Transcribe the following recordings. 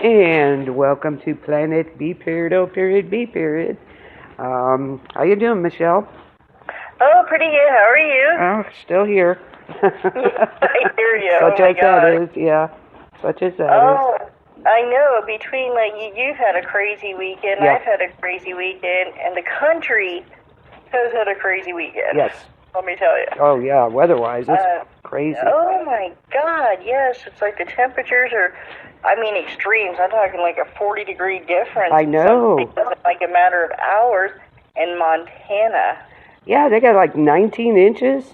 And welcome to Planet B period O period B period. How you doing, Michelle? Oh, pretty good. How are you? Oh, still here. I hear you. Such oh my as God. that is, yeah. Such as that Oh, is. I know. Between you've had a crazy weekend. Yeah. I've had a crazy weekend, and the country has had a crazy weekend. Yes. Let me tell you. Oh yeah. Weather-wise, it's crazy. Oh my God. Yes, it's like the temperatures are. I mean, extremes. I'm talking like a 40-degree difference. I know. In like a matter of hours in Montana. Yeah, they got like 19 inches.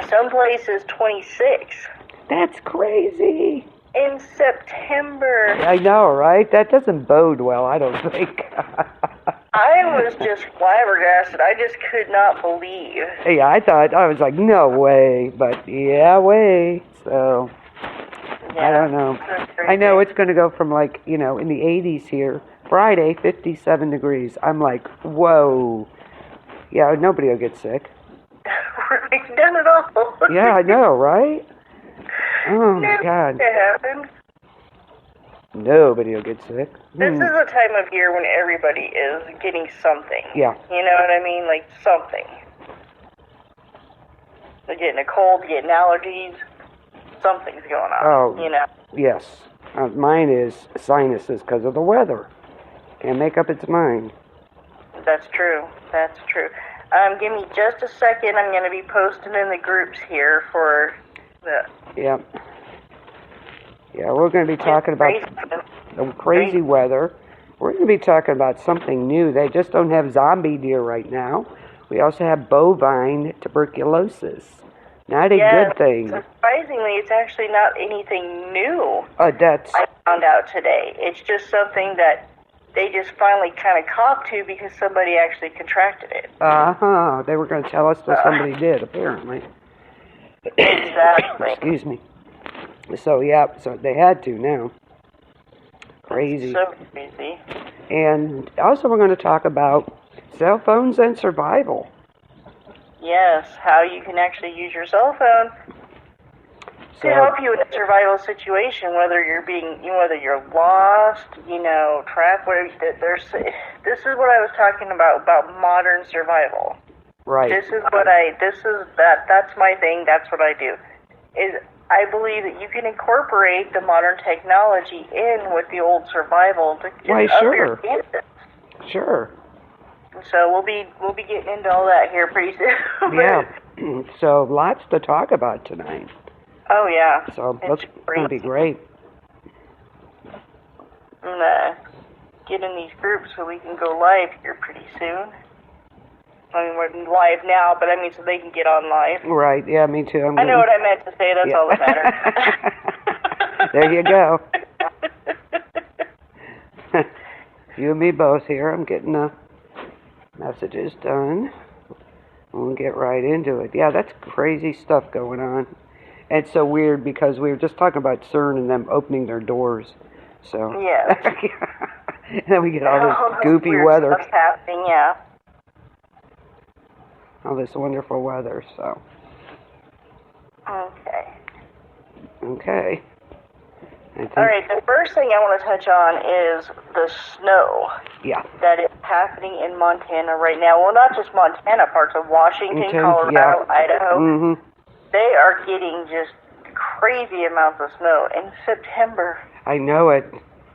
Some places 26. That's crazy. In September. I know, right? That doesn't bode well, I don't think. I was just flabbergasted. I just could not believe. Yeah, I was like, no way. But yeah, way. So, Yeah, I don't know. I know it's going to go from like, in the 80s here. Friday, 57 degrees. I'm like, whoa. Yeah, nobody will get sick. None at all. Yeah, I know, right? Oh, my God. It happened. Nobody will get sick. This is a time of year when everybody is getting something. Yeah. You know what I mean? Like something. They're getting a cold, getting allergies. Something's going on. Oh, yes. Mine is sinuses because of the weather. Can't make up its mind. That's true. That's true. Give me just a second. I'm going to be posting in the groups here for the... Yeah. Yeah, we're going to be talking about the crazy weather. We're going to be talking about something new. They just don't have zombie deer right now. We also have bovine tuberculosis. Not a good thing. Surprisingly, it's actually not anything new. That's... I found out today. It's just something that they just finally kind of copped to because somebody actually contracted it. Uh-huh. They were going to tell us that somebody did, apparently. Exactly. Excuse me. So, yeah, so they had to now. Crazy. So crazy. And also we're going to talk about cell phones and survival. Yes, how you can actually use your cell phone to help you in a survival situation, whether you're lost, trapped. This is what I was talking about modern survival. Right. That's my thing. That's what I do. I believe that you can incorporate the modern technology in with the old survival to just up your chances. Sure. So we'll be getting into all that here pretty soon. Yeah. So lots to talk about tonight. Oh yeah. So it's going to be great. I'm gonna get in these groups so we can go live here pretty soon. I mean, we're live now, but I mean so they can get on live. Right. Yeah, me too. I know what I meant to say. That's all that matters. There you go. You and me both here. I'm getting messages done. We'll get right into it. Yeah, that's crazy stuff going on. And it's so weird because we were just talking about CERN and them opening their doors. So yeah. And then we get all this goofy weather. Stuff's happening, yeah. All this wonderful weather. So. Okay. All right, the first thing I want to touch on is the snow. Yeah. That is happening in Montana right now. Well, not just Montana, parts of Washington, Colorado, Idaho. Mm-hmm. They are getting just crazy amounts of snow in September. I know it.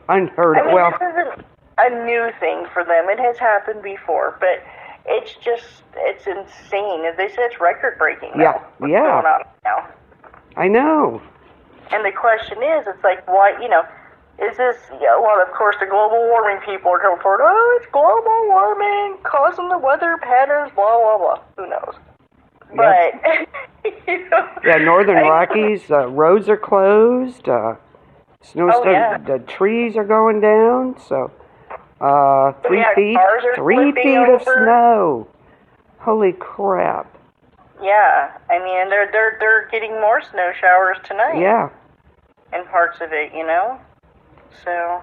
Unheard of. Well, this isn't a new thing for them. It has happened before, but it's insane. As they said, it's record-breaking now. Yeah. What's going on now? I know. And the question is, it's like, why, is this, well, of course, the global warming people are coming forward, oh, it's global warming, causing the weather patterns, blah, blah, blah. Who knows? But, Yeah, Northern Rockies, roads are closed, the trees are going down, so, 3 feet of snow. Holy crap. Yeah, I mean, they're getting more snow showers tonight. Yeah. In parts of it, So.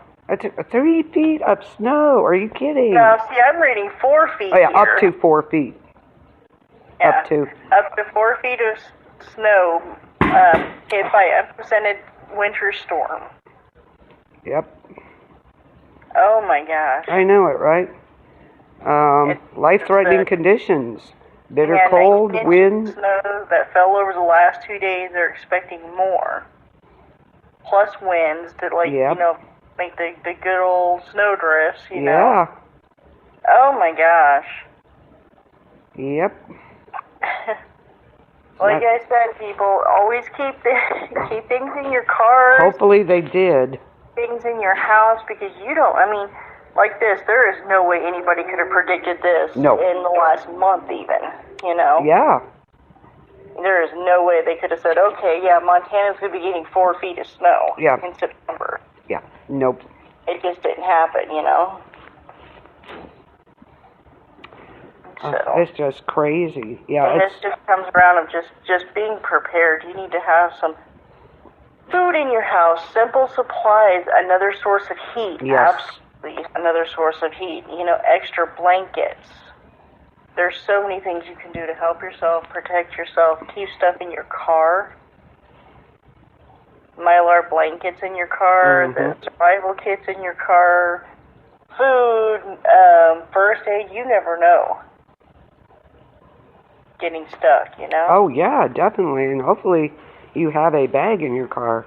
3 feet of snow? Are you kidding? No, see, I'm reading 4 feet. Oh yeah, here. up to 4 feet. Yeah, up to 4 feet of snow hit by a unprecedented winter storm. Yep. Oh my gosh. I know it, right? Life-threatening conditions. Bitter cold, 9 inches wind. of snow that fell over the last 2 days. They're expecting more. Plus winds that, like, Yep. make the good old snow drifts, you know. Yeah. Oh my gosh. Yep. Like I said, people, always keep things in your cars. Hopefully they did. Things in your house, because you don't, I mean, like this, there is no way anybody could have predicted this in the last month even, you know? Yeah. There is no way they could have said, okay, yeah, Montana's going to be getting 4 feet of snow in September. Yeah. Nope. It just didn't happen, you know? So, it's just crazy. Yeah. and this just comes around of just being prepared. You need to have some food in your house, simple supplies, another source of heat. Yes. Absolutely, another source of heat. You know, extra blankets. There's so many things you can do to help yourself, protect yourself, keep stuff in your car. Mylar blankets in your car, the survival kits in your car, food, first aid, you never know. Getting stuck, you know? Oh, yeah, definitely. And hopefully you have a bag in your car.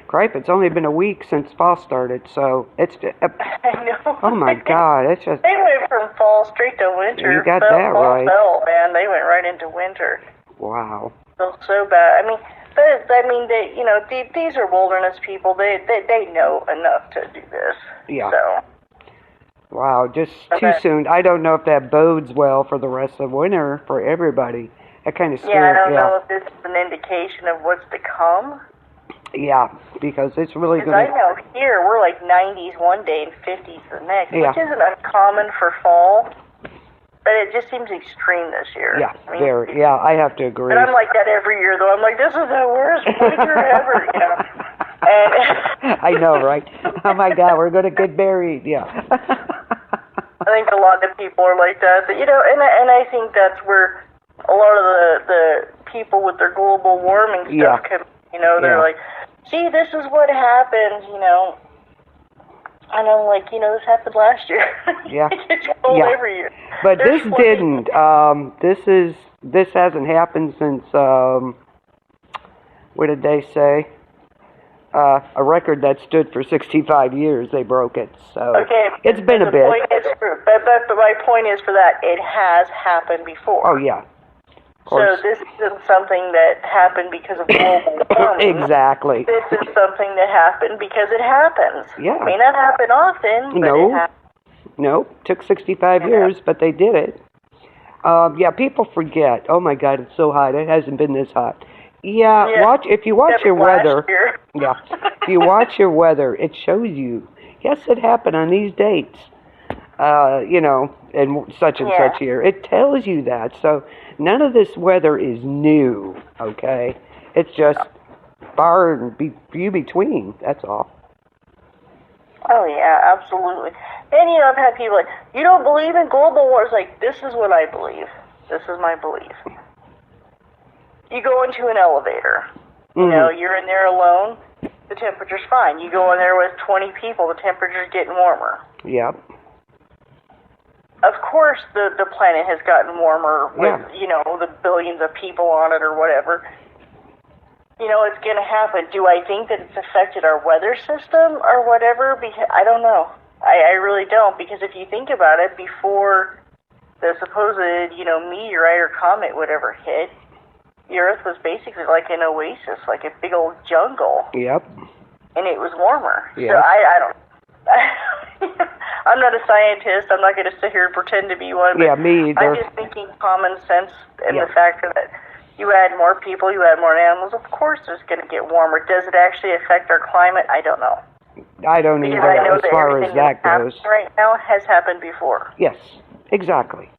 Cripe, it's only been a week since fall started, so it's... I know. Oh, my God, it's just... They went from fall straight to winter. You got that right. Fall, man. They went right into winter. Wow. Feels so bad. I mean, they, you know, these are wilderness people. They know enough to do this. Yeah. So. Wow, just too soon. I don't know if that bodes well for the rest of winter for everybody. That kind of scares. Yeah, I don't know if this is an indication of what's to come. Yeah, because it's really good. I know here we're like 90s one day and 50s the next, Yeah. which isn't uncommon for fall, but it just seems extreme this year. Yeah, I mean, very. Yeah, I have to agree. But I'm like that every year, though. I'm like, this is the worst winter ever, you know. And I know, right? Oh my God, we're gonna get buried. Yeah. I think a lot of people are like that, but, you know, and I think that's where a lot of the people with their global warming stuff come. You know, they're like, see, this is what happens, you know. And I'm like, you know, this happened last year. Yeah. It's cold every year. But this didn't. This hasn't happened since. What did they say? A record that stood for 65 years. They broke it. So it's been a bit. But my point is, for that, it has happened before. Oh yeah. So this isn't something that happened because of global warming. Exactly. This is something that happened because it happens. Yeah. It may not happen often, but it happens. No, took 65 years, but they did it. Yeah, people forget. Oh my God, it's so hot. It hasn't been this hot. Yeah, if you watch your weather. Yeah, if you watch your weather, it shows you. Yes, it happened on these dates. You know, in such and such year. It tells you that. So none of this weather is new. Okay, it's just far and few between. That's all. Oh yeah, absolutely. And you know, I've had people like, you don't believe in global warming? It's like, this is what I believe. This is my belief. You go into an elevator. You know, you're in there alone. The temperature's fine. You go in there with 20 people. The temperature's getting warmer. Yep. Of course, the planet has gotten warmer with, you know, the billions of people on it or whatever. You know, it's going to happen. Do I think that it's affected our weather system or whatever? Because I don't know. I really don't, because if you think about it, before the supposed, you know, meteorite or comet would ever hit, the Earth was basically like an oasis, like a big old jungle. Yep. And it was warmer. Yep. So I don't... I'm not a scientist. I'm not going to sit here and pretend to be one. But yeah, me either. I'm just thinking common sense and the fact that you add more people, you add more animals, of course it's going to get warmer. Does it actually affect our climate? I don't know. I don't either, as far as that goes. Right now has happened before. Yes, exactly.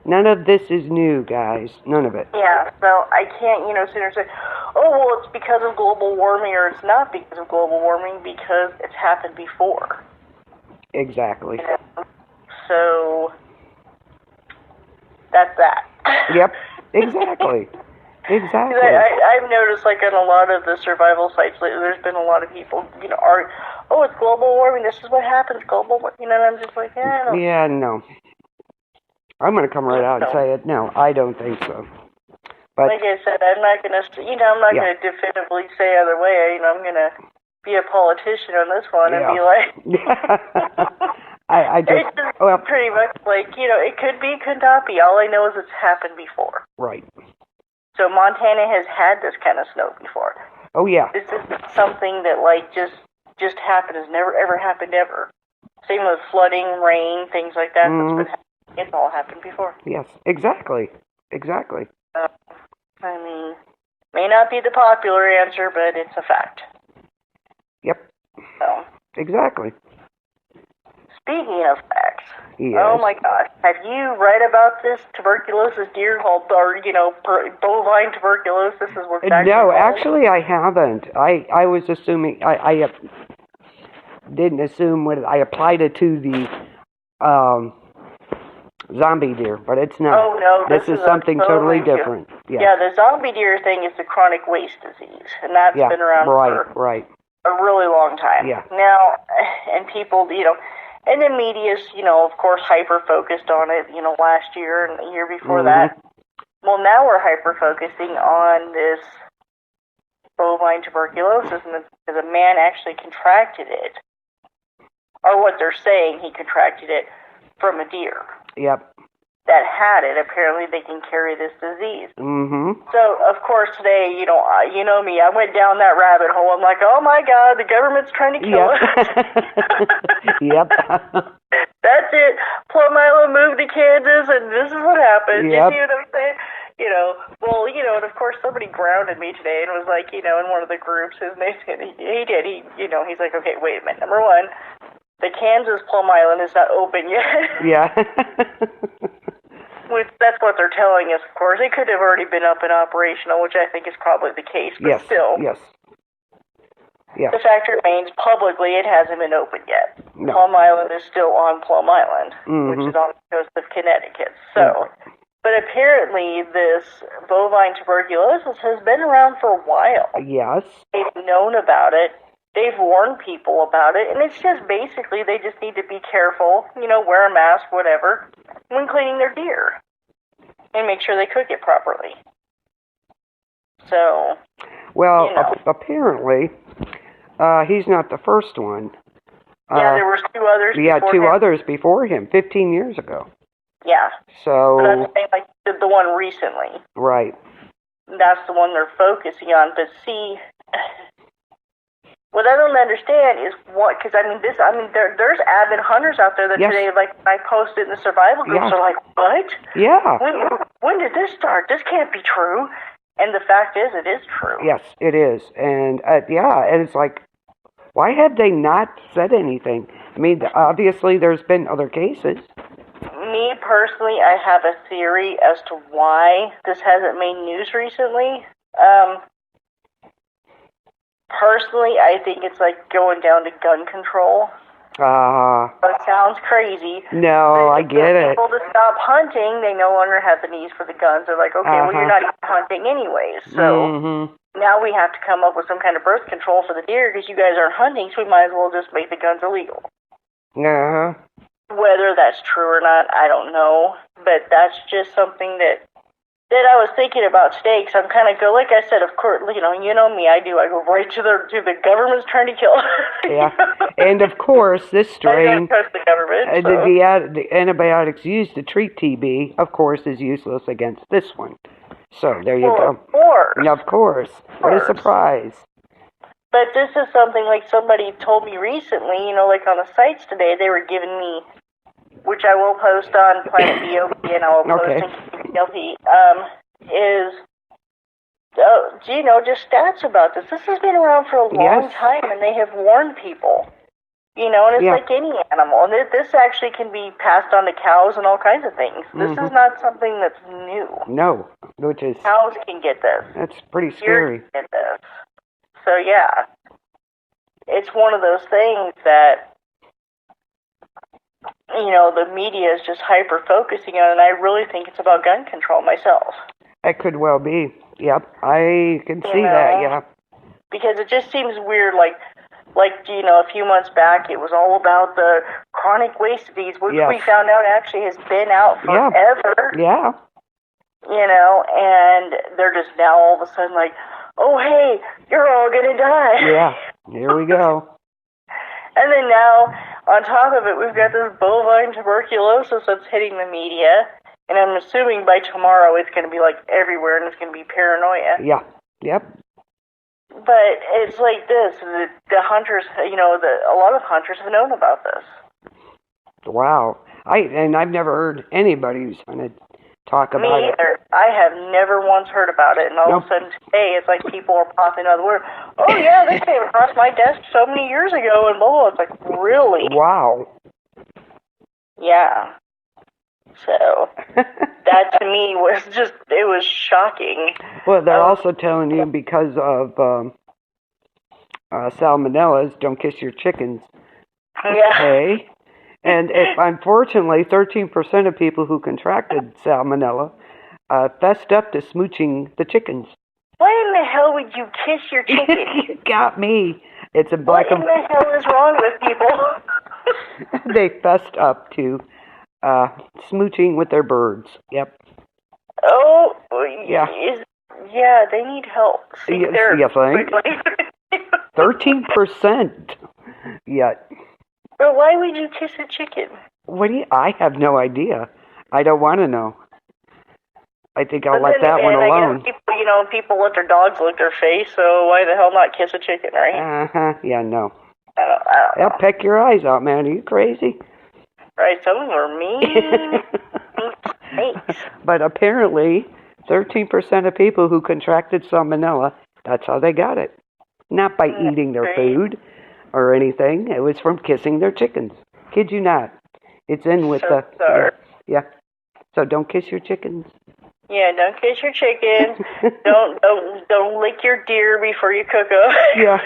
None of this is new, guys. None of it. Yeah, so I can't, you know, sit here and say, oh, well, it's because of global warming, or it's not because of global warming, because it's happened before. Exactly. You know? So that's that. Yep, exactly. Exactly. I've noticed, like, on a lot of the survival sites lately, there's been a lot of people, oh, it's global warming, this is what happens, global warming, and I'm just like, yeah, I don't. Yeah, no. I'm going to come right out and say it. No, I don't think so. But, like I said, I'm not going to, I'm not going to definitively say either way. I'm going to be a politician on this one and be like, it's just pretty much like, it could be, could not be. All I know is it's happened before. Right. So Montana has had this kind of snow before. Oh, yeah. This is something that, like, just happened. Has never, ever happened ever. Same with flooding, rain, things like that. Mm-hmm. That's been happening. It's all happened before. Yes, exactly. Exactly. I mean, may not be the popular answer, but it's a fact. Yep. So. Exactly. Speaking of facts, yes. Oh my gosh, have you read about this tuberculosis deer called, bovine tuberculosis? Is what it's actually No, called? actually I haven't. I was assuming, I didn't assume when I applied it to the zombie deer, but it's not. Oh no, this is something totally different. Yes. Yeah, the zombie deer thing is the chronic waste disease, and that's been around for a really long time. Yeah. Now, and people, and the media's, of course, hyper-focused on it, last year and the year before that. Well, now we're hyper-focusing on this bovine tuberculosis, and the man actually contracted it. Or what they're saying, he contracted it from a deer. Yep. That had it. Apparently they can carry this disease. Mm-hmm. So, of course, today, you know me, I went down that rabbit hole. I'm like, oh my God, the government's trying to kill us. Yep. That's it. Plum Island moved to Kansas, and this is what happened. Yep. You see what I'm saying? And of course somebody grounded me today and was like, in one of the groups, his name, he's like, okay, wait a minute. Number one, the Kansas Plum Island is not open yet. Yeah. Which, that's what they're telling us, of course. It could have already been up and operational, which I think is probably the case, but still. Yes. Yeah. The fact remains, publicly, it hasn't been open yet. No. Plum Island is still on Plum Island, which is on the coast of Connecticut. So, but apparently this bovine tuberculosis has been around for a while. Yes. They've known about it. They've warned people about it, and it's just basically they just need to be careful, wear a mask, whatever, when cleaning their deer, and make sure they cook it properly. So, well, apparently, he's not the first one. Yeah, there were two others. Yeah, two others before him, 15 years ago. Yeah. So. But I'm saying, like, the one recently. Right. That's the one they're focusing on. But see, what I don't understand is because there's avid hunters out there that today, like, I posted in the survival groups, are like, what? Yeah. When did this start? This can't be true. And the fact is, it is true. Yes, it is. And, and it's like, why have they not said anything? I mean, obviously there's been other cases. Me, personally, I have a theory as to why this hasn't made news recently. Personally, I think it's like going down to gun control. It sounds crazy. No, I get it. People to stop hunting, they no longer have the need for the guns. They're like, okay, well, you're not even hunting anyways. So now we have to come up with some kind of birth control for the deer because you guys aren't hunting, so we might as well just make the guns illegal. Whether that's true or not, I don't know. But that's just something that I was thinking about today, because I'm kind of like I said, of course, you know me, I go right to the government's trying to kill us. Yeah, and of course, this strain, I don't trust the government. The antibiotics used to treat TB, of course, is useless against this one. So there you go. Of course. Of course. What a surprise. But this is something like somebody told me recently, like on the sites today, they were giving me, which I will post on Planet B.O.B, and I will post on B.O.B, is, just stats about this. This has been around for a long time, and they have warned people. And it's like any animal. And this actually can be passed on to cows and all kinds of things. This is not something that's new. No, which is... Cows can get this. That's pretty scary. Deer can get this. So, yeah. It's one of those things that, the media is just hyper-focusing on, and I really think it's about gun control myself. That could well be. Yep, I can see know? that, yeah. Because it just seems weird, like a few months back, it was all about the chronic waste disease, which Yes. we found out actually has been out forever. Yeah. And they're just now all of a sudden like, oh, hey, you're all going to die. Yeah, here we go. And then now, on top of it, we've got this bovine tuberculosis that's hitting the media, and I'm assuming by tomorrow it's going to be like everywhere, and it's going to be paranoia. Yeah, yep. But it's like this, the hunters, a lot of hunters have known about this. Wow. I've never heard anybody who's hunted talk about Me either. I have never once heard about it, and all of a sudden today, it's like people are popping out of the word. Oh yeah, this came across my desk so many years ago, and blah, blah. It's like, really? Wow. Yeah. So, that to me was it was shocking. Well, they're also telling you because of salmonellas, don't kiss your chickens. Yeah. Okay. And unfortunately, 13% of people who contracted salmonella fessed up to smooching the chickens. Why in the hell would you kiss your chicken? You got me. It's a What in the hell is wrong with people? They fessed up to smooching with their birds. Yep. Oh, yeah. They need help. See, you think? 13%. Yeah. But why would you kiss a chicken? I have no idea. I don't want to know. I think I'll let that one alone. People let their dogs lick their face, so why the hell not kiss a chicken, right? Uh-huh. Yeah, no. I don't know. Peck your eyes out, man. Are you crazy? Right, some of them are mean. Snakes. But apparently, 13% of people who contracted salmonella, that's how they got it. Not by eating their food or anything. It was from kissing their chickens. Kid you not. It's in with yeah. So don't kiss your chickens. Yeah, don't kiss your chickens. don't lick your deer before you cook them. Yeah.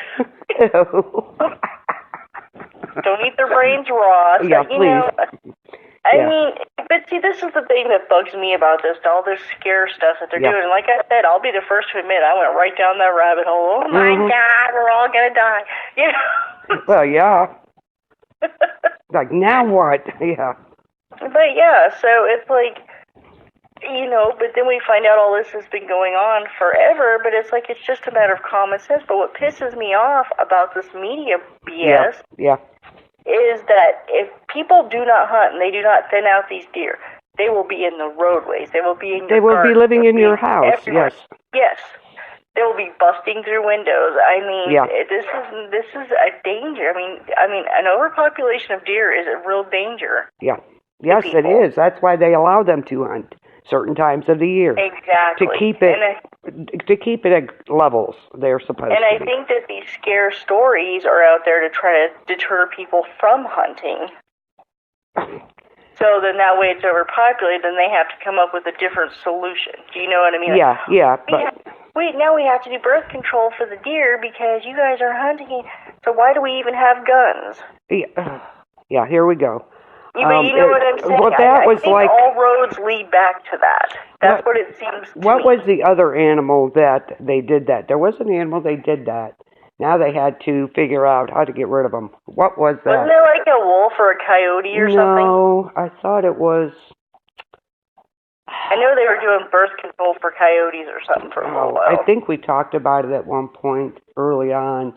Don't eat their brains raw. So, yeah, please. I mean, but see, this is the thing that bugs me about this, all this scare stuff that they're doing. Like I said, I'll be the first to admit, I went right down that rabbit hole. Oh my God, we're all gonna die. Well, yeah. Like, now what? Yeah. But yeah, so it's like, but then we find out all this has been going on forever, but it's like it's just a matter of common sense. But what pisses me off about this media BS is that if people do not hunt and they do not thin out these deer, they will be in the roadways. They will be in your be living in your house. Everywhere. Yes. They will be busting through windows. I mean, this is a danger. I mean, an overpopulation of deer is a real danger. Yeah. Yes, it is. That's why they allow them to hunt certain times of the year. Exactly. To keep it at levels they're supposed to. And I think that these scare stories are out there to try to deter people from hunting. So then that way it's overpopulated, then they have to come up with a different solution. Do you know what I mean? Now we have to do birth control for the deer because you guys are hunting. So why do we even have guns? Yeah, here we go. But you know what I'm saying? Well, that was I think all roads lead back to that. That's what it seems to me. What was the other animal that they did that? There was an animal they did that. Now they had to figure out how to get rid of them. What was that? Wasn't there like a wolf or a coyote or something? No, I thought it was... I know they were doing birth control for coyotes or something for a little while. I think we talked about it at one point early on.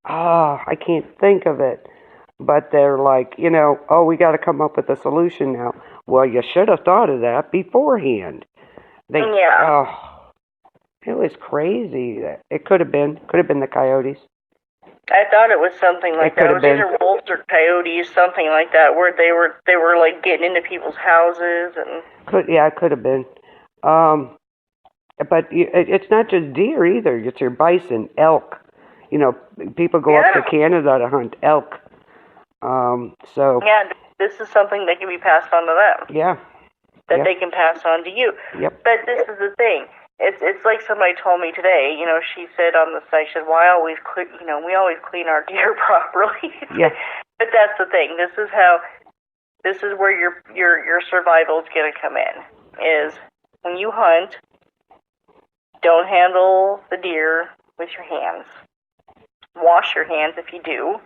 I can't think of it. But they're like, we got to come up with a solution now. Well, you should have thought of that beforehand. It was crazy. It could have been the coyotes. I thought it was something like that. It was either wolves or coyotes, something like that, where they were like getting into people's houses and. It could have been. But it's not just deer either. It's your bison, elk. People go up to Canada to hunt elk. This is something that can be passed on to them. Yeah. That they can pass on to you. Yep. But this is the thing. It's like somebody told me today. She said on the site, she said, "Well, we always clean our deer properly." Yeah. But that's the thing. This is where your survival is going to come in. Is when you hunt, Don't handle the deer with your hands. Wash your hands if you do.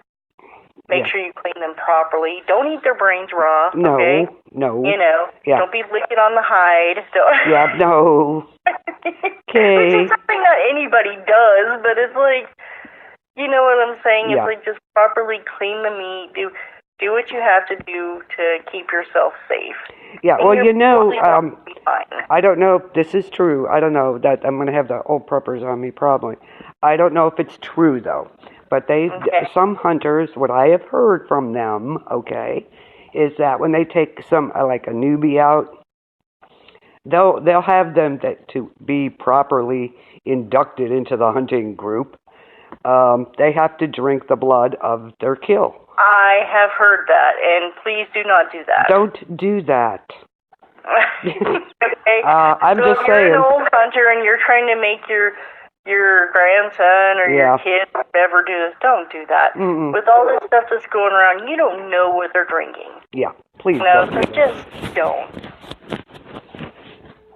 Make sure you clean them properly. Don't eat their brains raw. No, okay? no. You know, don't be licking on the hide. Yeah, no. Okay. Which is something that anybody does, but it's like, you know what I'm saying? It's like just properly clean the meat. Do what you have to do to keep yourself safe. Yeah, and well, you know, I don't know if this is true. I don't know. That I'm going to have the old preppers on me probably. I don't know if it's true, though. But some hunters, what I have heard from them, is that when they take like a newbie out, they'll have them to be properly inducted into the hunting group. They have to drink the blood of their kill. I have heard that, and please do not do that. Don't do that. Okay. I'm so just if you're saying. an old hunter and you're trying to make your grandson or your kid or whatever do this, don't do that. Mm-mm. With all this stuff that's going around, you don't know what they're drinking. Yeah, please No, don't. so just don't.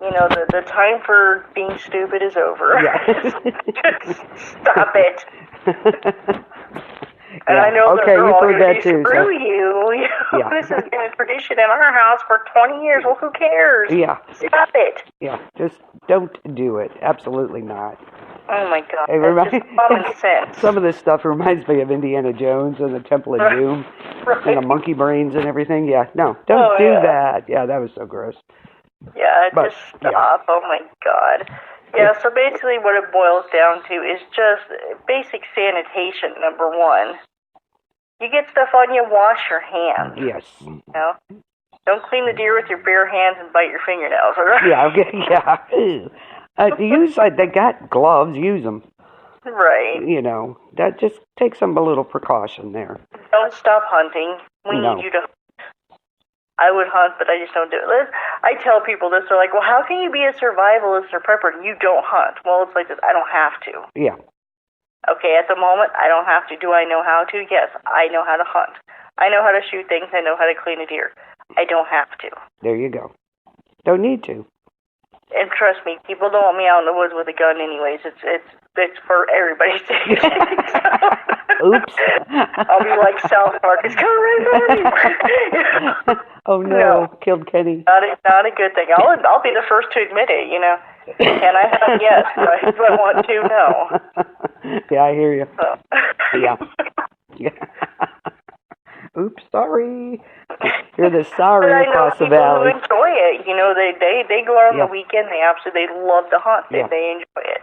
You know, the time for being stupid is over. Yeah. Just stop it. And I know that they're all going to say, screw you. This has been a tradition in our house for 20 years. Well, who cares? Yeah. Stop it. Yeah, just don't do it. Absolutely not. Oh, my God. That's just common sense. Some of this stuff reminds me of Indiana Jones and the Temple of Doom and the monkey brains and everything. Yeah, no, don't do that. Yeah, that was so gross. Yeah, just stop. Oh, my God. Yeah, so basically what it boils down to is just basic sanitation, number one. You get stuff on you, wash your hands. Yes. You know? Don't clean the deer with your bare hands and bite your fingernails. They got gloves, use them. Right. You know, that just takes a little precaution there. Don't stop hunting. We need you to hunt. I would hunt, but I just don't do it. I tell people this, they're like, well, how can you be a survivalist or prepper and you don't hunt? Well, it's like this, I don't have to. Yeah. Okay, at the moment, I don't have to. Do I know how to? Yes, I know how to hunt. I know how to shoot things. I know how to clean a deer. I don't have to. There you go. Don't need to. And trust me, people don't want me out in the woods with a gun anyways. It's for everybody's safety. Oops. I'll be like South Park. It's coming right at me. Oh no, killed Kenny. Not a good thing. I'll be the first to admit it, you know. Can I have yes, but if I want to, no. Yeah, I hear you. So. Yeah. Oops, sorry. You're the sorry across the valley. People who enjoy it. You know, they go out on the weekend. They love to hunt. They enjoy it.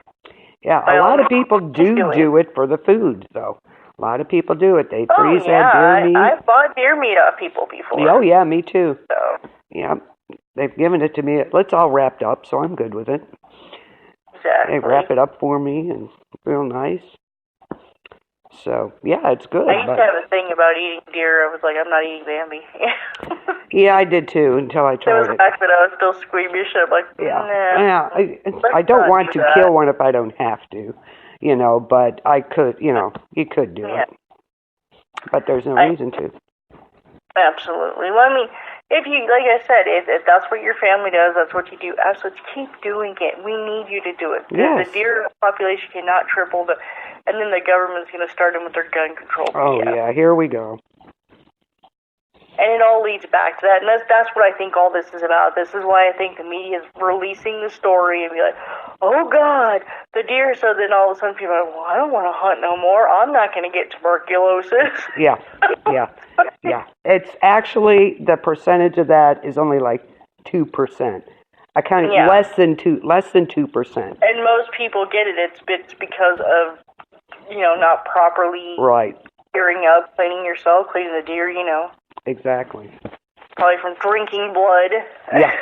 Yeah, a lot of people do it for the food, though. A lot of people do it. They freeze that deer meat. I've bought deer meat off people before. Oh, yeah, me too. So. Yeah, they've given it to me. It's all wrapped up, so I'm good with it. Exactly. They wrap it up for me, and real nice. So, yeah, it's good. I used to have a thing about eating deer. I was like, I'm not eating Bambi. Yeah, I did too, until I tried it. It was the fact that I was still squeamish. I'm like, I don't want to kill one if I don't have to, you know, but I could, you know, you could do it. But there's no reason to. Absolutely. Well, I mean, if you, like I said, if that's what your family does, that's what you do, absolutely keep doing it. We need you to do it. Yes. The deer population cannot triple, and then the government's going to start them with their gun control. Oh, yeah, here we go. And it all leads back to that, and that's what I think all this is about. This is why I think the media is releasing the story and be like, oh, God, the deer. So then all of a sudden people are like, well, I don't want to hunt no more. I'm not going to get tuberculosis. Yeah. It's actually, the percentage of that is only like 2%. I counted less than 2%. And most people get it. It's because of, you know, not properly gearing up, cleaning yourself, cleaning the deer, you know. Exactly. Probably from drinking blood. Yeah.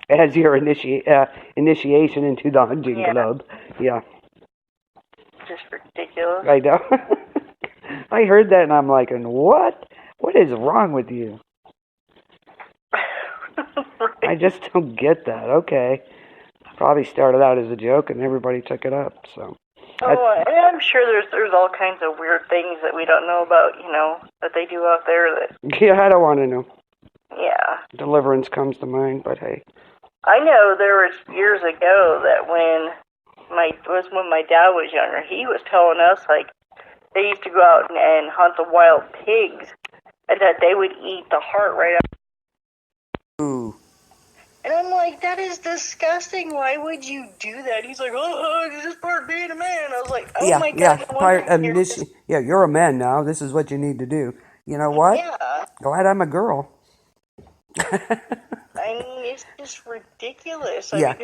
As your initiation into the hunting club. Yeah. Just ridiculous. I know. I heard that and I'm like, what? What is wrong with you? I just don't get that. Okay. Probably started out as a joke and everybody took it up, so. Oh, and I'm sure there's all kinds of weird things that we don't know about, you know, that they do out there that... Yeah, I don't want to know. Yeah. Deliverance comes to mind, but hey. I know there was years ago that when was when my dad was younger. He was telling us, like, they used to go out and hunt the wild pigs, and that they would eat the heart right out. Ooh. And I'm like, that is disgusting. Why would you do that? He's like, oh, this is part of being a man. I was like, oh my God. Yeah, you're a man now. This is what you need to do. You know what? Yeah. Glad I'm a girl. I mean, it's just ridiculous. Yeah,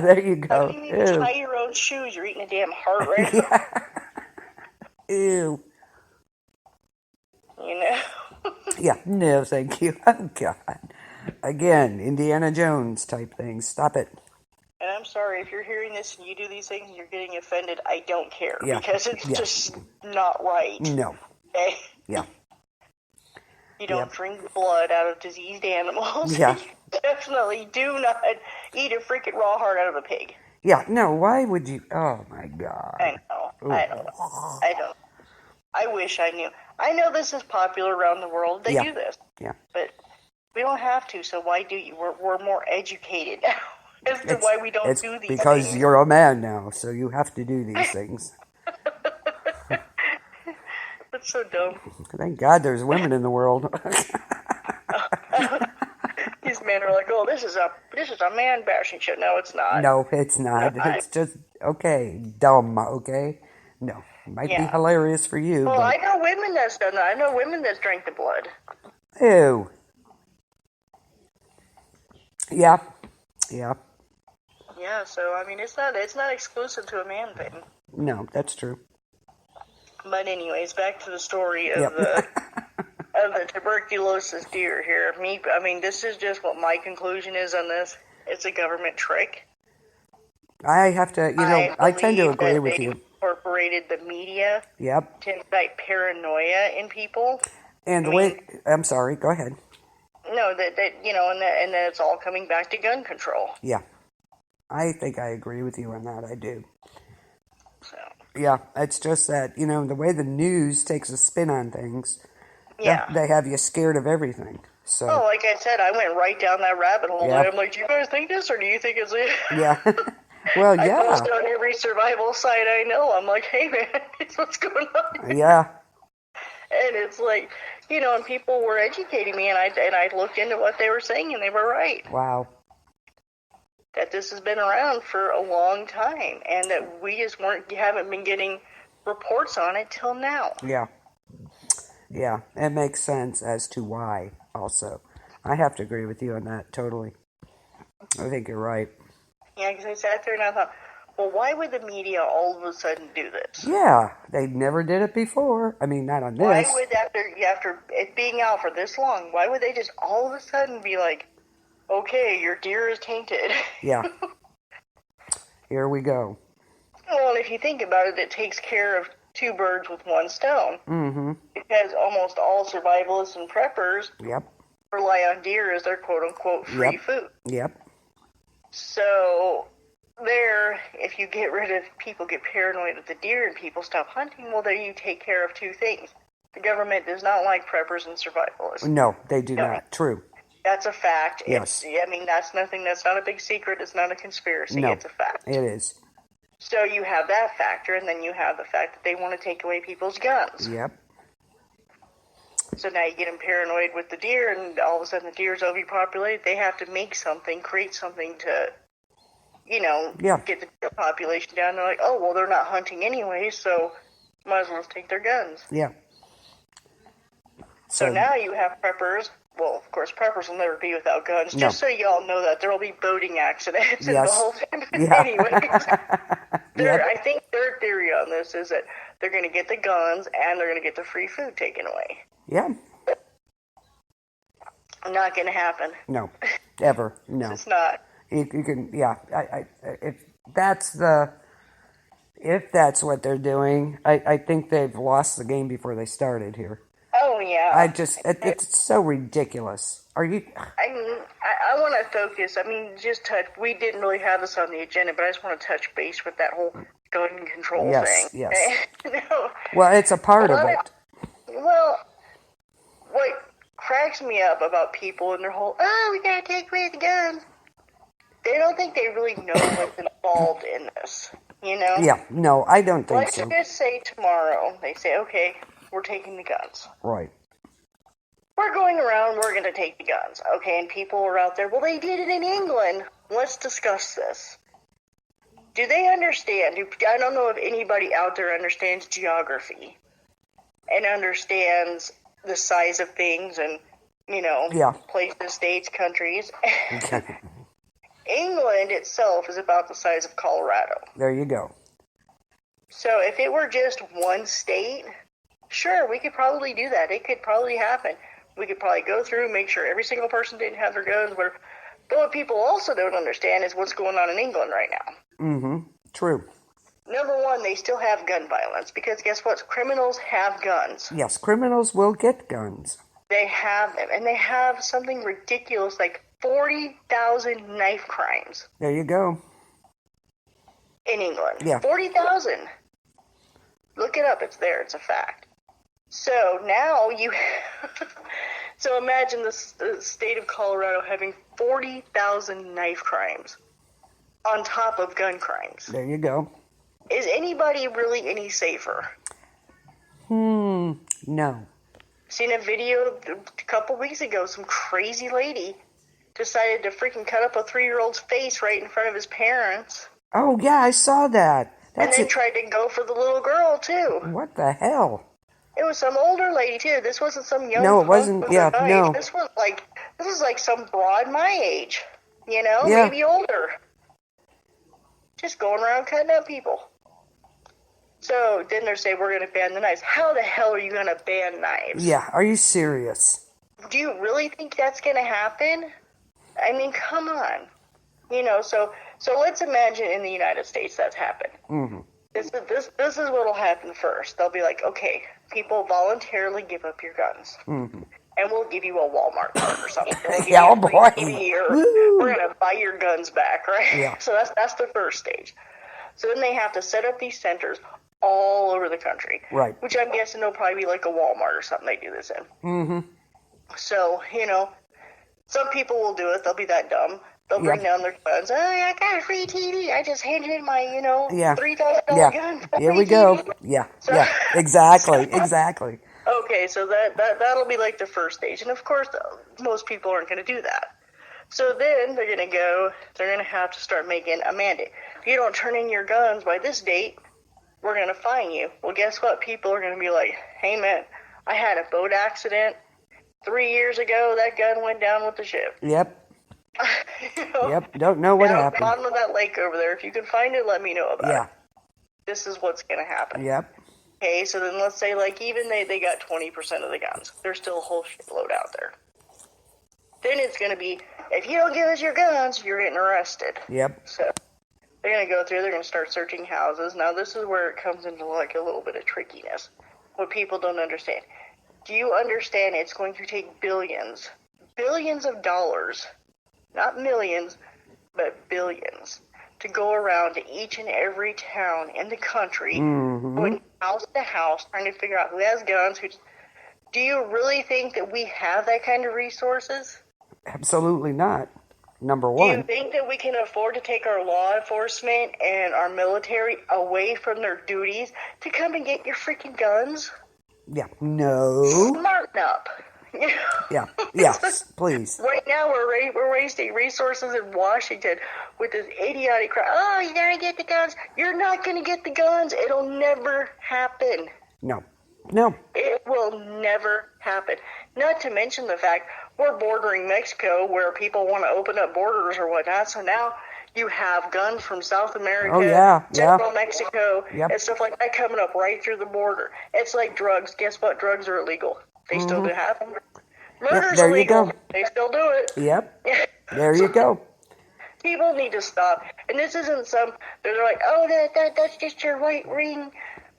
there you go. I mean, you tie your own shoes. You're eating a damn heart right now. Ew. You know? Yeah, no, thank you. Oh, God. Again, Indiana Jones type things. Stop it. And I'm sorry, if you're hearing this and you do these things and you're getting offended, I don't care. Yeah. Because it's just not right. No. Okay? Yeah. You don't drink blood out of diseased animals. Yeah. You definitely do not eat a freaking raw heart out of a pig. Yeah, no, why would you? Oh, my God. I know. Ooh. I don't know. I wish I knew. I know this is popular around the world. They do this. Yeah. But we don't have to, so why do you? We're more educated now as to why we don't do these because things. you're a man now, so you have to do these things. That's so dumb. Thank God there's women in the world. These men are like, oh, this is a man bashing show. No, it's not. No, it's not. It's just dumb. Okay, no, might be hilarious for you. Well, but... I know women that's done that. I know women that's drank the blood. Ew. Yeah. Yeah. So I mean, it's not exclusive to a man thing. No, that's true. But anyways, back to the story of the tuberculosis deer here. I mean, this is just what my conclusion is on this. It's a government trick. I have to, I tend to agree with you. Incorporated the media. Yep. To incite paranoia in people. And I'm sorry, go ahead. No, and that it's all coming back to gun control. Yeah. I think I agree with you on that. I do. So. Yeah, it's just that, the way the news takes a spin on things, they have you scared of everything. So. Oh, like I said, I went right down that rabbit hole. Yep. I'm like, do you guys think this, or do you think it's it? Yeah. Well, yeah. I post on every survival site I know. I'm like, hey, man, what's going on? Yeah. And it's like, and people were educating me, and I looked into what they were saying, and they were right. Wow. That this has been around for a long time, and that we just haven't been getting reports on it till now. Yeah. Yeah, it makes sense as to why, also. I have to agree with you on that, totally. I think you're right. Yeah, because I sat there and I thought, well, why would the media all of a sudden do this? Yeah, they never did it before. I mean, not on this. Why would, after it being out for this long, why would they just all of a sudden be like, okay, your deer is tainted? Yeah. Here we go. Well, and if you think about it, it takes care of two birds with one stone. Mm-hmm. Because almost all survivalists and preppers rely on deer as their quote-unquote free food. Yep. So, if you get rid of, people get paranoid of the deer and people stop hunting, well, then you take care of two things. The government does not like preppers and survivalists. No, they do not. True. That's a fact. Yes. That's not a big secret. It's not a conspiracy. No, it's a fact. It is. So you have that factor, and then you have the fact that they want to take away people's guns. Yep. So now you get them paranoid with the deer, and all of a sudden the deer's overpopulated. They have to make something, create something to, get the deer population down. They're like, oh, well, they're not hunting anyway, so might as well just take their guns. Yeah. So now you have preppers. Well, of course, preppers will never be without guns. No. Just so you all know that there will be boating accidents and the whole thing. Anyways, I think their theory on this is that they're going to get the guns and they're going to get the free food taken away. Yeah. Not going to happen. No, ever. No. It's not. You can, if that's what they're doing, I think they've lost the game before they started here. Oh, yeah. It's so ridiculous. Are you? I mean, I want to focus. I mean, we didn't really have this on the agenda, but I just want to touch base with that whole gun control thing. Yes. Well, it's a part of it. Well, what cracks me up about people and their whole, we got to take away the guns. They don't think they really know what's involved in this. you know? Yeah, no, I don't think Let's so. just say tomorrow, they say, okay, we're taking the guns. Right. We're going around, we're going to take the guns. Okay, and people are out there, well, they did it in England. Let's discuss this. Do they understand? I don't know if anybody out there understands geography and understands the size of things and, you know, places, states, countries. Okay. England itself is about the size of Colorado. There you go. So if it were just one state, sure, we could probably do that. It could probably happen. We could probably go through, make sure every single person didn't have their guns. But what people also don't understand is what's going on in England right now. Mm-hmm. True. Number one, they still have gun violence because guess what? Criminals have guns. Yes, criminals will get guns. They have them, and they have something ridiculous like 40,000 knife crimes. There you go. In England. Yeah. 40,000. Look it up. It's there. It's a fact. So now you... So imagine the state of Colorado having 40,000 knife crimes on top of gun crimes. There you go. Is anybody really any safer? No. Seen a video a couple weeks ago, some crazy lady decided to freaking cut up a 3-year-old's face right in front of his parents. Oh, yeah, I saw that. And then tried to go for the little girl, too. What the hell? It was some older lady, too. This wasn't some young... No, it wasn't, yeah, no. This was like some broad my age, you know, yeah. Maybe older. Just going around cutting up people. So then they say, we're going to ban the knives. How the hell are you going to ban knives? Yeah, are you serious? Do you really think that's going to happen? I mean, come on. You know, so let's imagine in the United States that's happened. Mm-hmm. This is what will happen first. They'll be like, okay, people voluntarily give up your guns. Mm-hmm. And we'll give you a Walmart card or something. Yeah, oh boy. We're going to buy your guns back, right? Yeah. So that's the first stage. So then they have to set up these centers all over the country. Right. Which I'm guessing will probably be like a Walmart or something they do this in. Mm-hmm. So, you know, some people will do it. They'll be that dumb. They'll bring down their guns. Oh, I got a free TV. I just handed in my, you know, $3,000 gun. Here we go. Yeah, so, yeah, exactly, exactly. Okay, so that'll be like the first stage. And, of course, most people aren't going to do that. So then they're going to have to start making a mandate. If you don't turn in your guns by this date, we're going to fine you. Well, guess what? People are going to be like, hey, man, I had a boat accident 3 years ago. That gun went down with the ship. Yep. You know, yep, don't know what happened. Down at the bottom of that lake over there. If you can find it, let me know about it. This is what's going to happen. Yep. Okay, so then let's say, like, even they got 20% of the guns. There's still a whole shitload out there. Then it's going to be, if you don't give us your guns, you're getting arrested. Yep. So they're going to go through, they're going to start searching houses. Now, this is where it comes into, like, a little bit of trickiness. What people don't understand. Do you understand it's going to take billions of dollars, not millions, but billions, to go around to each and every town in the country, going house to house, trying to figure out who has guns. Do you really think that we have that kind of resources? Absolutely not. Number one. Do you think that we can afford to take our law enforcement and our military away from their duties to come and get your freaking guns? Yeah. No. Smarten up. Yeah. Yes, please. Right now, we're wasting resources in Washington with this idiotic crap. Oh, you gotta get the guns. You're not gonna get the guns. It'll never happen. No. It will never happen. Not to mention the fact we're bordering Mexico, where people want to open up borders or whatnot. So now you have guns from South America, Central Mexico, and stuff like that coming up right through the border. It's like drugs. Guess what? Drugs are illegal. They still do happen. Murder's there illegal. You go. They still do it. Yep. There you go. People need to stop. And this isn't they're like, oh, that's just your right-wing,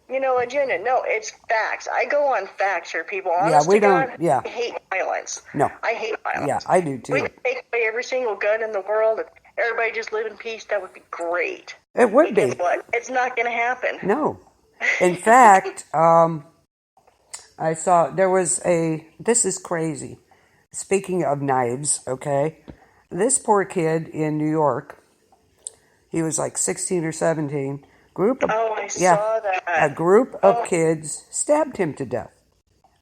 agenda. No, it's facts. I go on facts here, people. Honest to God, I hate violence. No. I hate violence. Yeah, I do too. We could take away every single gun in the world and everybody just live in peace. That would be great. It would be. Guess what? It's not going to happen. No. In fact, I saw this is crazy. Speaking of knives, okay, this poor kid in New York, he was like 16 or 17, Group of, Oh, I yeah, saw that. a group of kids stabbed him to death.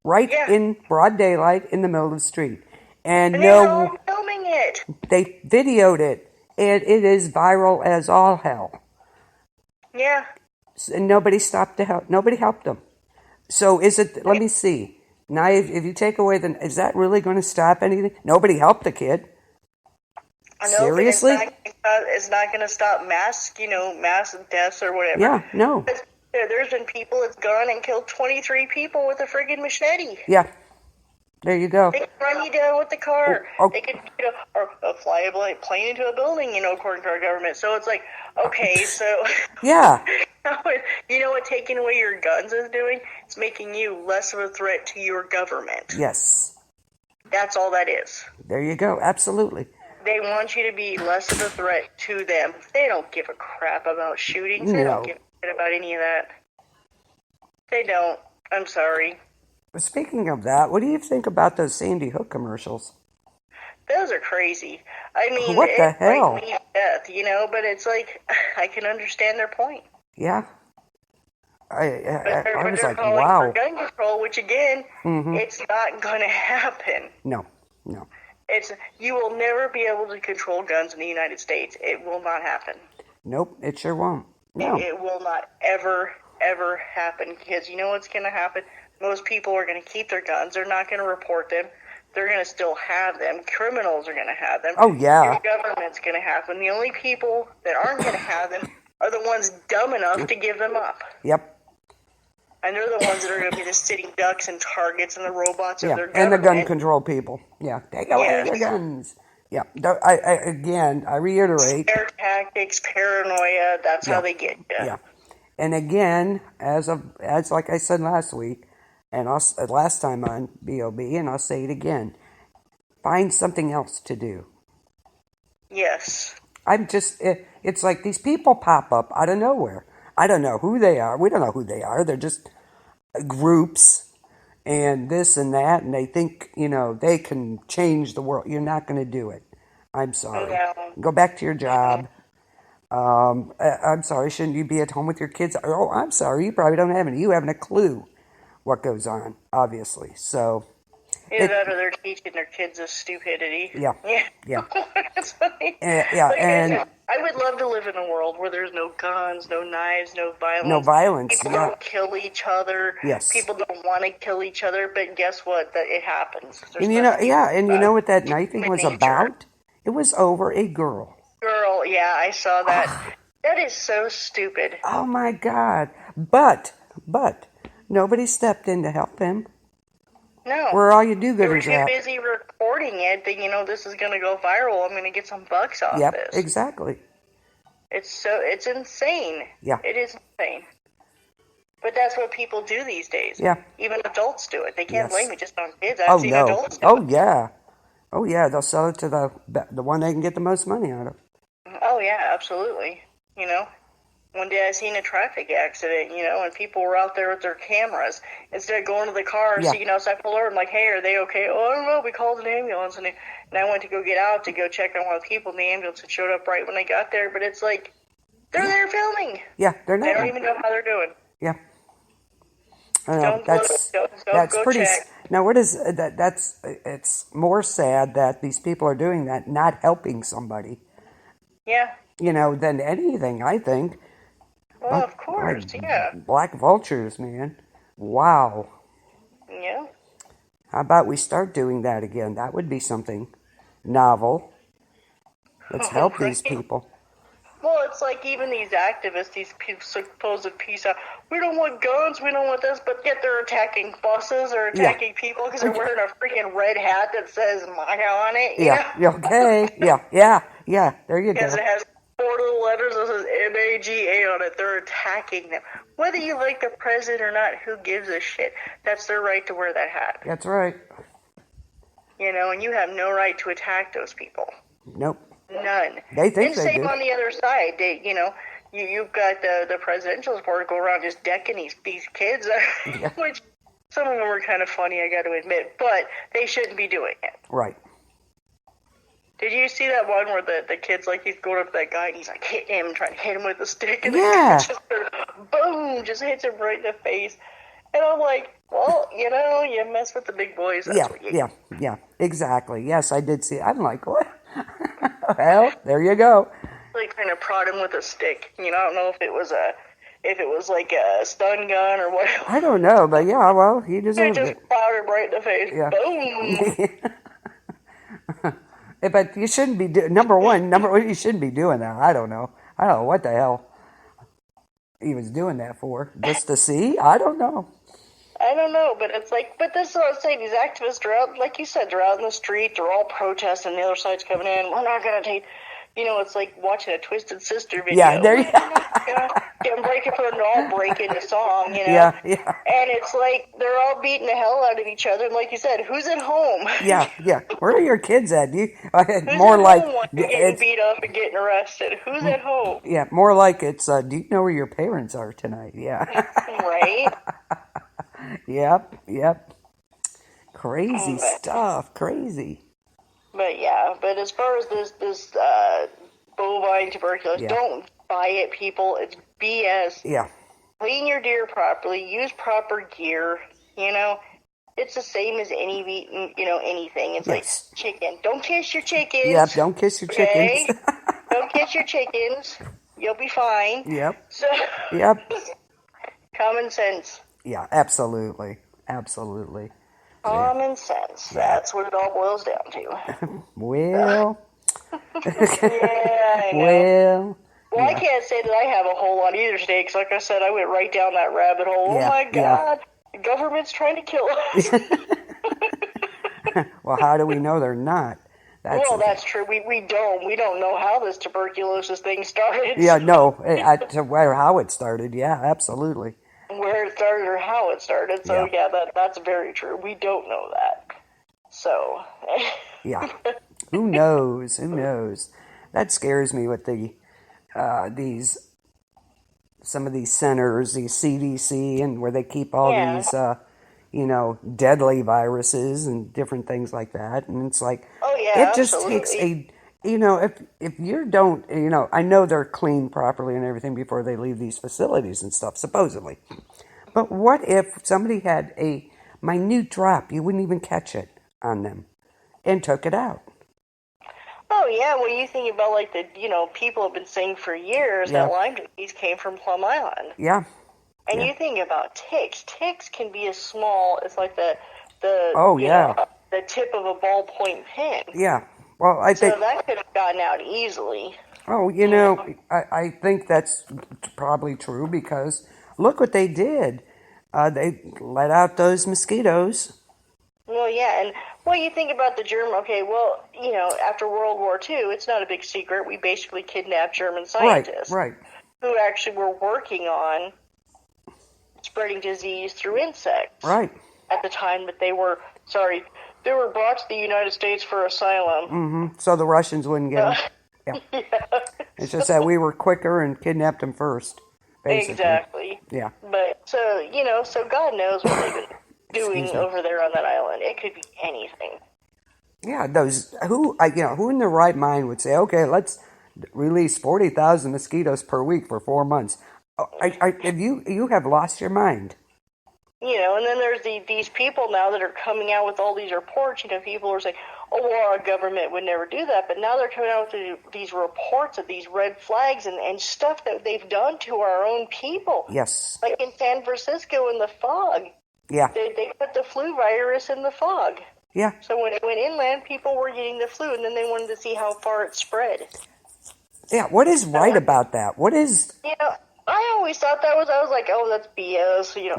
Right in broad daylight in the middle of the street. And they were all filming it. They videoed it, and it is viral as all hell. Yeah. And nobody stopped to help. Nobody helped them. So is it, let me see. Now, if you take away is that really going to stop anything? Nobody helped the kid. I know, Seriously? But it's not going to stop mass deaths or whatever. Yeah, no. There's been people that's gone and killed 23 people with a friggin' machete. Yeah. There you go. They can run you down with the car. Oh. They could, or fly a plane into a building, according to our government. So it's like, okay, so... Yeah. You know what taking away your guns is doing? It's making you less of a threat to your government. Yes. That's all that is. There you go. Absolutely. They want you to be less of a threat to them. They don't give a crap about shootings. They don't give a shit about any of that. They don't. I'm sorry. Speaking of that, what do you think about those Sandy Hook commercials? Those are crazy. I mean, what the hell? Like me to death, but it's like, I can understand their point. Yeah. I was like, calling wow. for gun control, which again, it's not going to happen. No. You will never be able to control guns in the United States. It will not happen. Nope, it sure won't. No. It will not ever happen, because you know what's going to happen? Most people are going to keep their guns. They're not going to report them. They're going to still have them. Criminals are going to have them. Oh, yeah. Your government's going to have them. The only people that aren't going to have them are the ones dumb enough to give them up. Yep. And they're the ones that are going to be the sitting ducks and targets and the robots of their government. And the gun control people. Yeah, take away the guns. Yeah, I reiterate. Scare tactics, paranoia, that's how they get you. Yeah. And again, as like I said last week, and last time on B.O.B, and I'll say it again, find something else to do. Yes. It's like these people pop up out of nowhere. I don't know who they are. We don't know who they are. They're just groups and this and that, and they think, they can change the world. You're not going to do it. I'm sorry. No. Go back to your job. I'm sorry, shouldn't you be at home with your kids? Oh, I'm sorry, you probably don't have any. You haven't a clue what goes on, obviously. So either that or they're teaching their kids a stupidity. Yeah. That's funny. And I would love to live in a world where there's no guns, no knives, no violence. No violence. People don't kill each other. Yes. People don't want to kill each other, but guess what? That it happens. And you know what that knifing was about? It was over a girl. Yeah, I saw that. That is so stupid. Oh my God! But nobody stepped in to help him. No. Where all you do gooders at. Too busy reporting it that this is going to go viral. I'm going to get some bucks off this. Yep, exactly. It's insane. Yeah. It is insane. But that's what people do these days. Yeah. Even adults do it. They can't blame it just on kids. I've seen adults do it. Oh yeah, they'll sell it to the one they can get the most money out of. Oh yeah, absolutely. One day I seen a traffic accident, and people were out there with their cameras. Instead of going to the car, so, so I pulled over, I'm like, hey, are they okay? Oh, I don't know, we called an ambulance. And I went to go get out to go check on one of the people in the ambulance that showed up right when I got there. But it's like, they're there filming. Yeah, they're not. They don't even know how they're doing. Yeah. I know, that's pretty. Check. Now, what is that? It's more sad that these people are doing that, not helping somebody. Yeah. Than anything, I think. Well, of course, yeah. Black vultures, man. Wow. Yeah. How about we start doing that again? That would be something novel. Let's help these people. Well, it's like even these activists, these supposed peace out. We don't want guns, we don't want this, but yet they're attacking buses or attacking people because they're wearing a freaking red hat that says MAGA on it. Okay. Yeah. There you go. Because it has 4 little letters that says MAGA on it. They're attacking them. Whether you like the president or not, who gives a shit? That's their right to wear that hat. That's right. And you have no right to attack those people. Nope. None. They think then they same do. on the other side. You've got the presidential support go around just decking these kids, which some of them were kind of funny, I got to admit, but they shouldn't be doing it. Right. Did you see that one where the kid's like, he's going up to that guy and he's like hitting him, trying to hit him with a stick, and Yeah. the guy just boom, just hits him right in the face. And I'm like, well, you know, you mess with the big boys, that's what you get. Yeah, exactly. Yes, I did see it. I'm like, what? Well, there you go. Like trying to prod him with a stick. You know, I don't know if it was like a stun gun or what. I don't know, but yeah, well, he deserved just it. plowed him right in the face. Yeah. Boom. But you shouldn't be number one, you shouldn't be doing that. I don't know what the hell he was doing that for. Just to see? I don't know. I don't know, but it's like, but this is what I'm saying. These activists are out, like you said, they're out in the street. They're all protesting. The other side's coming in. We're not going to take, you know, it's like watching a Twisted Sister video. Yeah, there you go. Getting breaking for an all break into song, you know. Yeah. And it's like they're all beating the hell out of each other. And like you said, who's at home? Yeah. Where are your kids at? Who's more at like home getting beat up and getting arrested? Who's at home? Yeah, more like it's. Do you know where your parents are tonight? Yeah. Right. Yep. Crazy stuff. Crazy. But yeah, but as far as this bovine tuberculosis, don't buy it, people. It's BS. Yeah. Clean your deer properly. Use proper gear. You know, it's the same as any meat, you know, anything. It's like chicken. Don't kiss your chickens. Yep. Don't kiss your chickens. Don't kiss your chickens. You'll be fine. Yep. So. Yep. Common sense. Yeah. Absolutely. Common sense. That's what it all boils down to. Well. Yeah, I know. Well, I can't say that I have a whole lot either today, because like I said, I went right down that rabbit hole. Yeah, Oh my God, the government's trying to kill us. Well, how do we know they're not? That's true. We don't know how this tuberculosis thing started. Yeah, no, how it started. Yeah, absolutely. Where it started or how it started. So yeah, that's very true. We don't know that. So. Yeah. Who knows? That scares me with some of these centers, these CDC, and where they keep all these, deadly viruses and different things like that. And it's like, it just takes if you don't, I know they're cleaned properly and everything before they leave these facilities and stuff, supposedly. But what if somebody had a minute drop, you wouldn't even catch it on them, and took it out? Oh, yeah, well, you think about, like, people have been saying for years that Lyme disease came from Plum Island. Yeah. And you think about ticks. Ticks can be as small as, like, the tip of a ballpoint pen. Yeah. Well, I think... So that could have gotten out easily. Oh, I think that's probably true, because look what they did. They let out those mosquitoes. Well, yeah, and you think about the German, after World War II, it's not a big secret, we basically kidnapped German scientists. Right. Who actually were working on spreading disease through insects. Right. At the time that they were brought to the United States for asylum. Mm-hmm. So the Russians wouldn't get them. Yeah. It's just that we were quicker and kidnapped them first, basically. Exactly. Yeah. But, so God knows what they've been doing over there on that island. It could be anything. Yeah, who in their right mind would say, okay, let's release 40,000 mosquitoes per week for 4 months? You have lost your mind. And then there's these people now that are coming out with all these reports. People are saying, oh, well, our government would never do that. But now they're coming out with these reports of these red flags and stuff that they've done to our own people. Yes. Like in San Francisco in the fog. Yeah. They put the flu virus in the fog. Yeah. So when it went inland, people were getting the flu, and then they wanted to see how far it spread. Yeah, what is right about that? What is... I always thought I was like, oh, that's BS. No,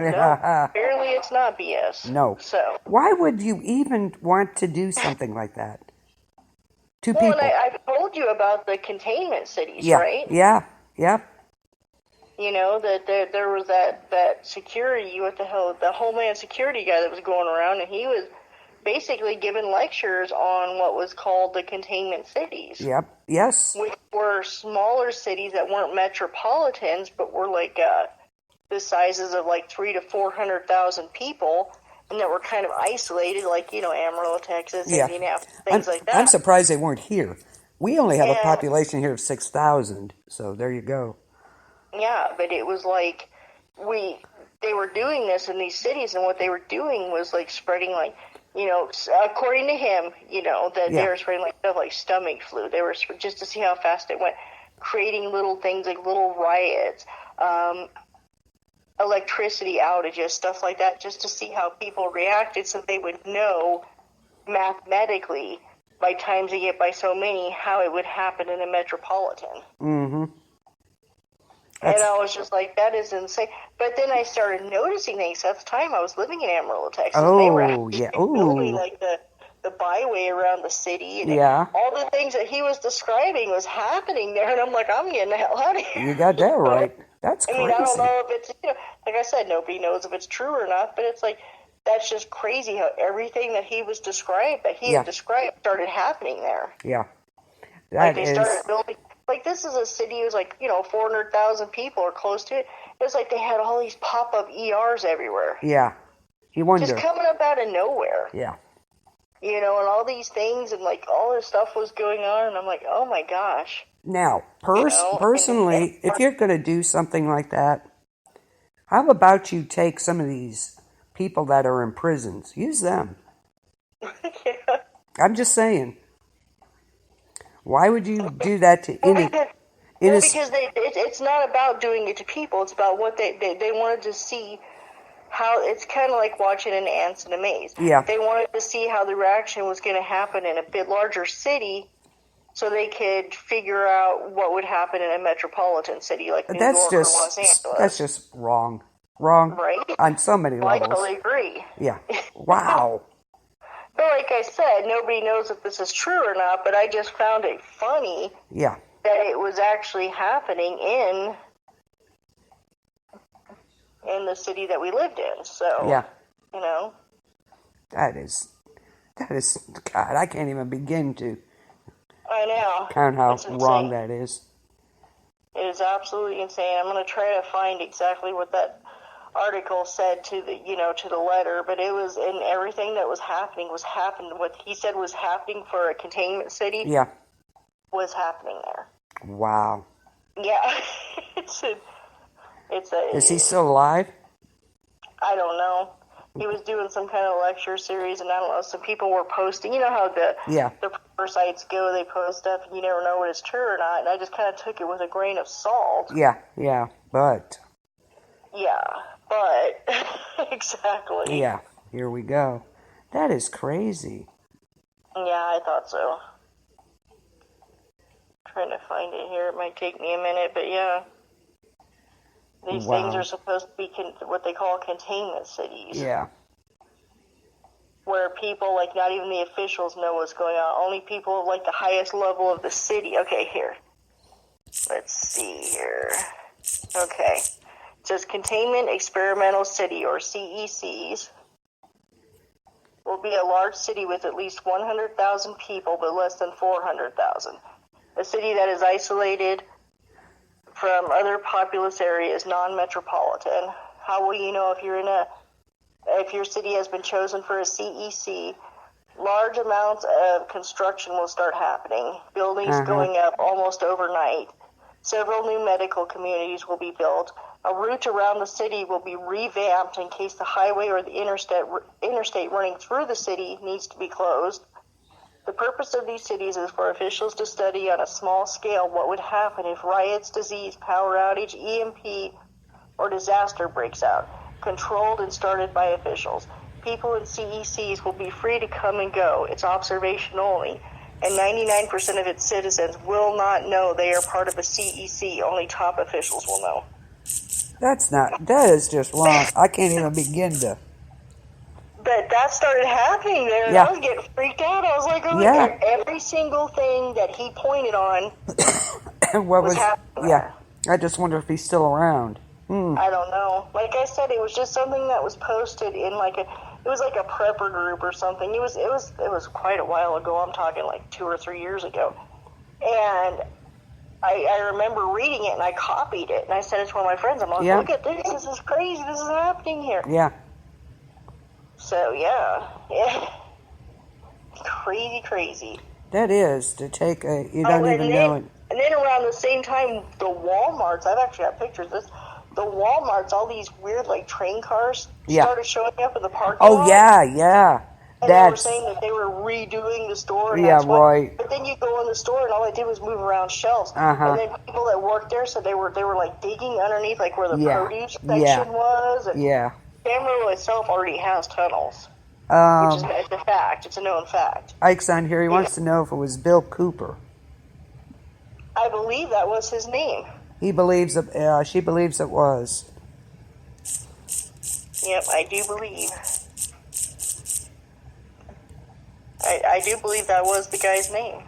apparently it's not BS. No. So why would you even want to do something like that to people? Well, I told you about the containment cities, right? Yeah. That there was that security, the Homeland Security guy that was going around, and he was basically giving lectures on what was called the containment cities. Yep. Yes. Which were smaller cities that weren't metropolitans, but were like the sizes of like 300,000 to 400,000 people, and that were kind of isolated, like, Amarillo, Texas, Yeah. Indianapolis, things like that. I'm surprised they weren't here. We only have a And- population here of 6,000, so there you go. Yeah, but it was like they were doing this in these cities, and what they were doing was like spreading, like, according to him, that they were spreading like stuff like stomach flu. They were just to see how fast it went, creating little things like little riots, electricity outages, stuff like that, just to see how people reacted, so they would know mathematically by timesing it by so many how it would happen in a metropolitan. Mm-hmm. And I was just like, that is insane. But then I started noticing things. At the time, I was living in Amarillo, Texas. Oh, they were actually yeah. building like the byway around the city. And all the things that he was describing was happening there. And I'm like, I'm getting the hell out of here. You got that right. That's crazy. I mean, I don't know if it's, like I said, nobody knows if it's true or not. But it's like, that's just crazy how everything that he was described, had described, started happening there. Yeah. Like they started building. Like, this is a city, it was like, 400,000 people or close to it. It was like they had all these pop-up ERs everywhere. Yeah. You wonder. Just coming up out of nowhere. Yeah. And all these things, and like all this stuff was going on, and I'm like, oh my gosh. Now, personally, if you're going to do something like that, how about you take some of these people that are in prisons, use them. Yeah. I'm just saying. Why would you do that to any? Because it's not about doing it to people. It's about what they wanted to see. How it's kind of like watching an ants in a maze. Yeah. They wanted to see how the reaction was going to happen in a bit larger city, so they could figure out what would happen in a metropolitan city like New York or Los Angeles. That's just wrong. Wrong. Right? On so many levels. I totally agree. Yeah. Wow. But like I said, nobody knows if this is true or not, but I just found it funny that it was actually happening in the city that we lived in. So, That is, God, I can't even begin to I know. count how wrong that is. It is absolutely insane. I'm going to try to find exactly what that article said to the letter, but it was, and everything that was happening what he said was happening for a containment city was happening there. Wow. Yeah. Is he still alive? I don't know. He was doing some kind of lecture series, and I don't know, some people were posting, you know how the proper sites go, they post stuff and you never know when it's true or not, and I just kind of took it with a grain of salt. But exactly. Yeah, here we go. That is crazy. Yeah, I thought so. Trying to find it here. It might take me a minute, but yeah. These things are supposed to be what they call containment cities. Yeah. Where people, like, not even the officials know what's going on. Only people, like, the highest level of the city. Okay, here. Let's see here. Okay. It says Containment Experimental City, or CECs, will be a large city with at least 100,000 people, but less than 400,000. A city that is isolated from other populous areas, non-metropolitan. How will you know if your city has been chosen for a CEC? Large amounts of construction will start happening. Buildings going up almost overnight. Several new medical communities will be built. A route around the city will be revamped in case the highway or the interstate running through the city needs to be closed. The purpose of these cities is for officials to study on a small scale what would happen if riots, disease, power outage, EMP, or disaster breaks out, controlled and started by officials. People in CECs will be free to come and go. It's observation only. And 99% of its citizens will not know they are part of a CEC. Only top officials will know. That is just wrong. I can't even begin to. But that started happening there, and I was getting freaked out. I was like, every single thing that he pointed on was happening there. I just wonder if he's still around. I don't know. Like I said, it was just something that was posted in it was like a prepper group or something. It was quite a while ago. I'm talking like 2 or 3 years ago. And I remember reading it, and I copied it, and I sent it to one of my friends. I'm like, look at this. This is crazy. This is happening here. Yeah. So, yeah. Crazy, crazy. That is, to take a, you don't even know it. And then around the same time, the Walmarts, I've actually got pictures of this, the Walmarts, all these weird, like, train cars started showing up in the parking lot. Oh, yeah. And they were saying that they were redoing the store. And that's right. But then you go in the store, and all they did was move around shelves. And then people that worked there said they were like, digging underneath, like, where the produce section was. And Amarillo itself already has tunnels. Which is a fact. It's a known fact. Ike's on here. He wants to know if it was Bill Cooper. I believe that was his name. He believes it. She believes it was. Yep, I do believe. I do believe that was the guy's name.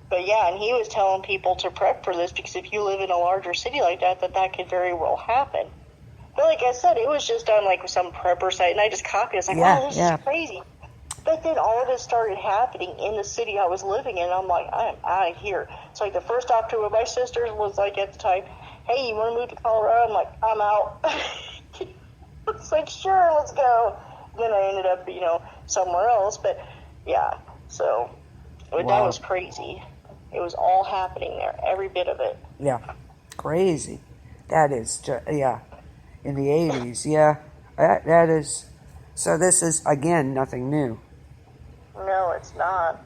But yeah, and he was telling people to prep for this because if you live in a larger city like that, that could very well happen. But like I said, it was just on like some prepper site, and I just copied it. I was like, wow, this is crazy. But then all of this started happening in the city I was living in, and I'm like, I am out of here. So like the first option with my sisters was like at the time, hey, you want to move to Colorado? I'm like, I'm out. It's like, sure, let's go. Then I ended up, somewhere else. But yeah, so that was crazy. It was all happening there, every bit of it. Yeah, crazy. That is, in the 80s, that is, so this is, again, nothing new. No, it's not.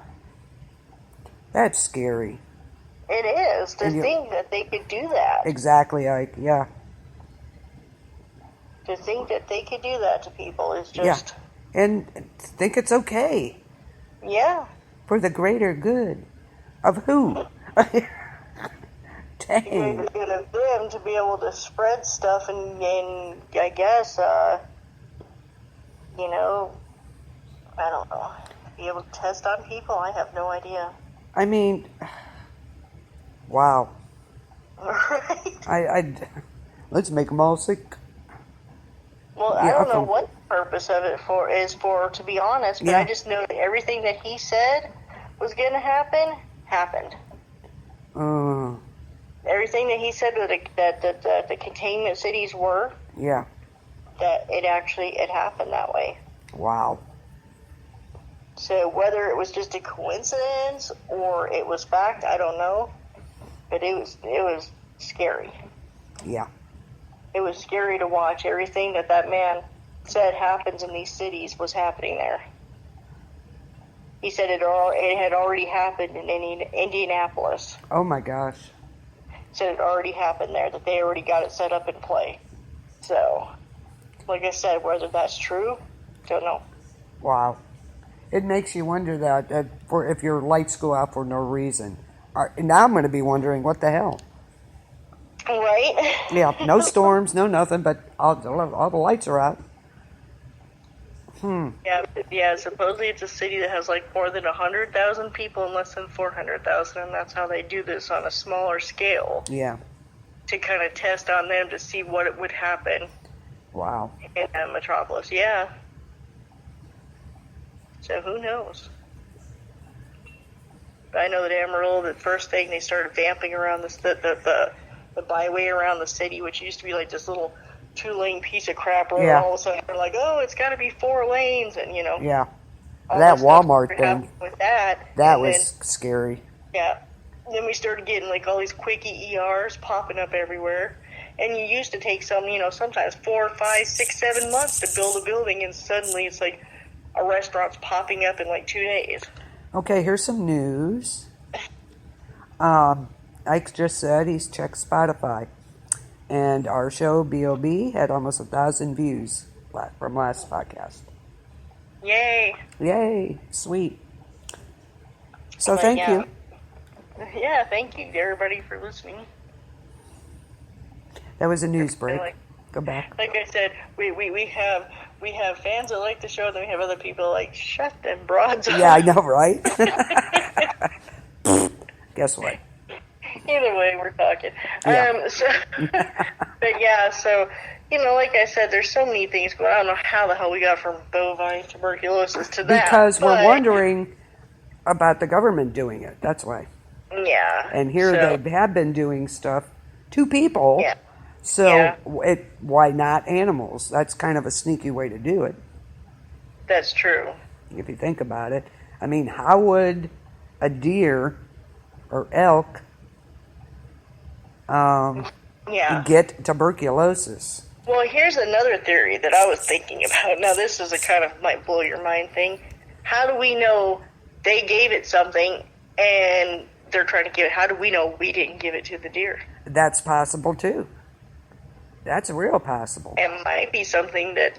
That's scary. It is, to think that they could do that. Exactly, Ike, yeah. To think that they could do that to people is just... Yeah, and think it's okay. Yeah. For the greater good. Of who? Dang. Of them to be able to spread stuff and I guess, I don't know, be able to test on people? I have no idea. I mean, wow. Right? Let's make them all sick. Well, I don't know what the purpose of it is for, to be honest, but I just know that everything that he said was going to happen, happened. Everything that he said that the containment cities were, that it happened that way. Wow. So whether it was just a coincidence or it was fact, I don't know. But it was scary. Yeah. It was scary to watch. Everything that man said happens in these cities was happening there. He said it had already happened in Indianapolis. Oh my gosh. Said it already happened there, that they already got it set up in play. So, like I said, whether that's true, don't know. Wow. It makes you wonder that for if your lights go out for no reason. Now I'm going to be wondering, what the hell? Right? Yeah, no storms, no nothing, but all the lights are out. Yeah, supposedly it's a city that has like more than 100,000 people and less than 400,000, and that's how they do this on a smaller scale. Yeah. To kind of test on them to see what it would happen. Wow. In a metropolis, yeah. So who knows? But I know that Amarillo, the first thing they started vamping around the byway around the city, which used to be like this little 2-lane piece of crap road. All of a sudden they're like, oh, it's got to be 4 lanes, and Yeah. That Walmart thing. With that was scary. Yeah. Then we started getting like all these quickie ERs popping up everywhere. And you used to take sometimes 4, 5, 6, 7 months to build a building, and suddenly it's like a restaurant's popping up in like 2 days. Okay, here's some news. Ike just said he's checked Spotify. And our show, B.O.B, had almost 1,000 views from last podcast. Yay. Yay. Sweet. So thank you. Yeah, thank you to everybody for listening. That was a news break. Go back. Like I said, we have fans that like the show, then we have other people like, shut them broads up. Yeah, I know, right? Guess what? Either way, we're talking. Yeah. But yeah, so, like I said, there's so many things going on. I don't know how the hell we got from bovine tuberculosis to that. Because we're wondering about the government doing it. That's why. Yeah. And here they have been doing stuff to people. Yeah. So why not animals? That's kind of a sneaky way to do it. That's true. If you think about it. I mean, how would a deer or elk get tuberculosis? Well, here's another theory that I was thinking about. Now, this is a kind of might blow your mind thing. How do we know they gave it something and they're trying to give it? How do we know we didn't give it to the deer? That's possible, too. That's real possible. It might be something that,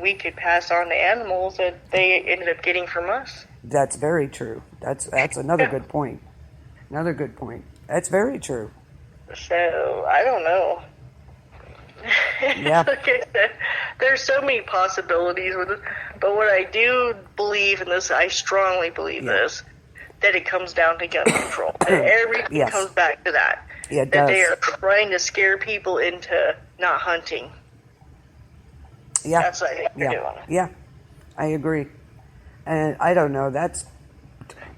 we could pass on to animals that they ended up getting from us. That's very true. That's another good point. Another good point. That's very true. So, I don't know. Yeah. Like I said, there's so many possibilities with it. But what I do believe in this, I strongly believe this, that it comes down to gun control. And everything comes back to that. Yeah, it that does. They are trying to scare people into not hunting. Yeah. That's what I think they're doing. Yeah, I agree. And I don't know, that's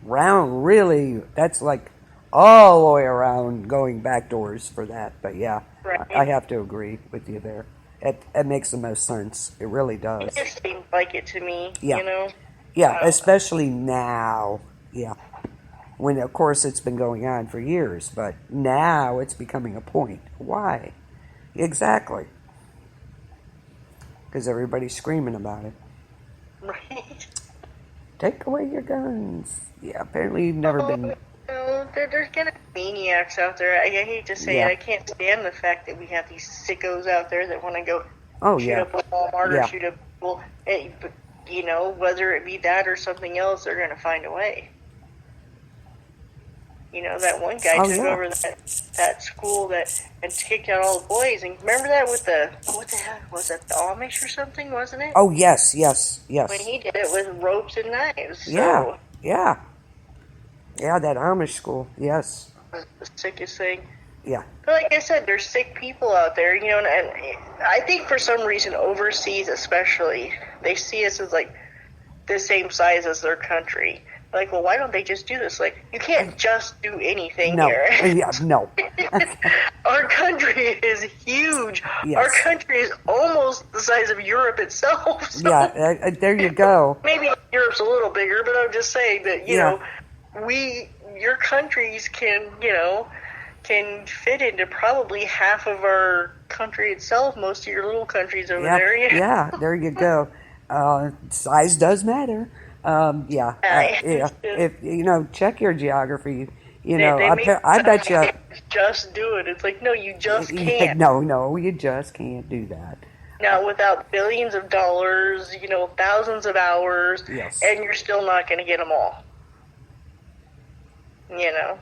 that's like all the way around going back doors for that. But yeah, right. I have to agree with you there. It makes the most sense. It really does. It just seems like it to me, Yeah, especially now. Yeah. When, of course, it's been going on for years, but now it's becoming a point. Why? Exactly. Because everybody's screaming about it. Right. Take away your guns. Yeah, apparently you've never been... No, there's going to be maniacs out there. I hate to say it. I can't stand the fact that we have these sickos out there that want to go shoot up a Walmart or shoot up people. Whether it be that or something else, they're going to find a way. That one guy took over that school and kicked out all the boys. And remember that with what the hell, was it the Amish or something, wasn't it? Oh, yes. When he did it with ropes and knives. Yeah. Yeah, that Amish school, yes. Was the sickest thing. Yeah. But like I said, there's sick people out there, and I think for some reason overseas especially, they see us as like the same size as their country. Like, well, why don't they just do this? Like, you can't just do anything here. Yeah, no. Our country is huge. Yes. Our country is almost the size of Europe itself. So yeah, there you go. Maybe Europe's a little bigger, but I'm just saying that, your countries can fit into probably half of our country itself, most of your little countries over there. Yeah, there you go. Size does matter. If check your geography. I bet you just do it. It's like, no, you just can't. No, you just can't do that. Now, without billions of dollars, thousands of hours, and you're still not going to get them all. Yeah.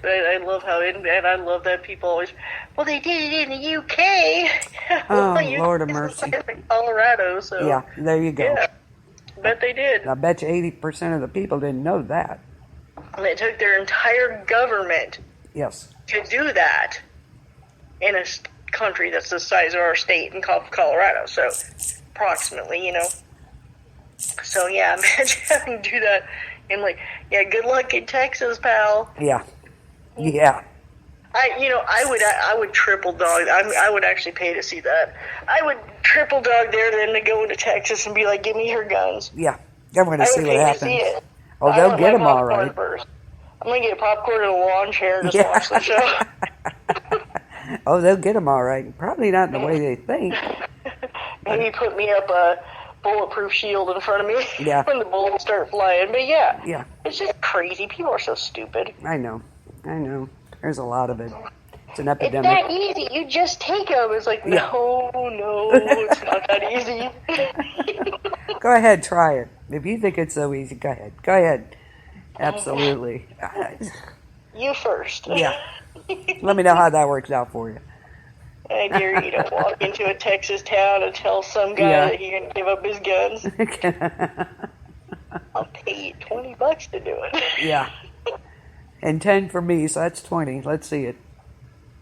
I love and I love that people always, well, they did it in the UK. Oh, Lord of mercy. Colorado, so. Yeah, there you go. Yeah, bet they did. I bet you 80% of the people didn't know that. And it took their entire government to do that in a country that's the size of our state in Colorado, so approximately, So, yeah, imagine having to do that. And good luck in Texas, pal. Yeah. I would triple dog. I would actually pay to see that. I would triple dog there, then to go into Texas and be like, give me your guns. Yeah, I want to see what happens. See it. Oh, they'll get them all right. First. I'm gonna get popcorn and a lawn chair and just watch the show. Oh, they'll get them all right. Probably not in the way they think. Maybe put me up a bulletproof shield in front of me when the bullets start flying. But yeah, it's just crazy. People are so stupid. I know. There's a lot of it. It's an epidemic. It's that easy. You just take them. It's like, no, it's not that easy. Go ahead, try it. If you think it's so easy, go ahead. Absolutely. You first. Yeah. Let me know how that works out for you. I dare you to walk into a Texas town and tell some guy that he's going to give up his guns. I'll pay you $20 to do it. Yeah. And 10 for me, so that's 20. Let's see it.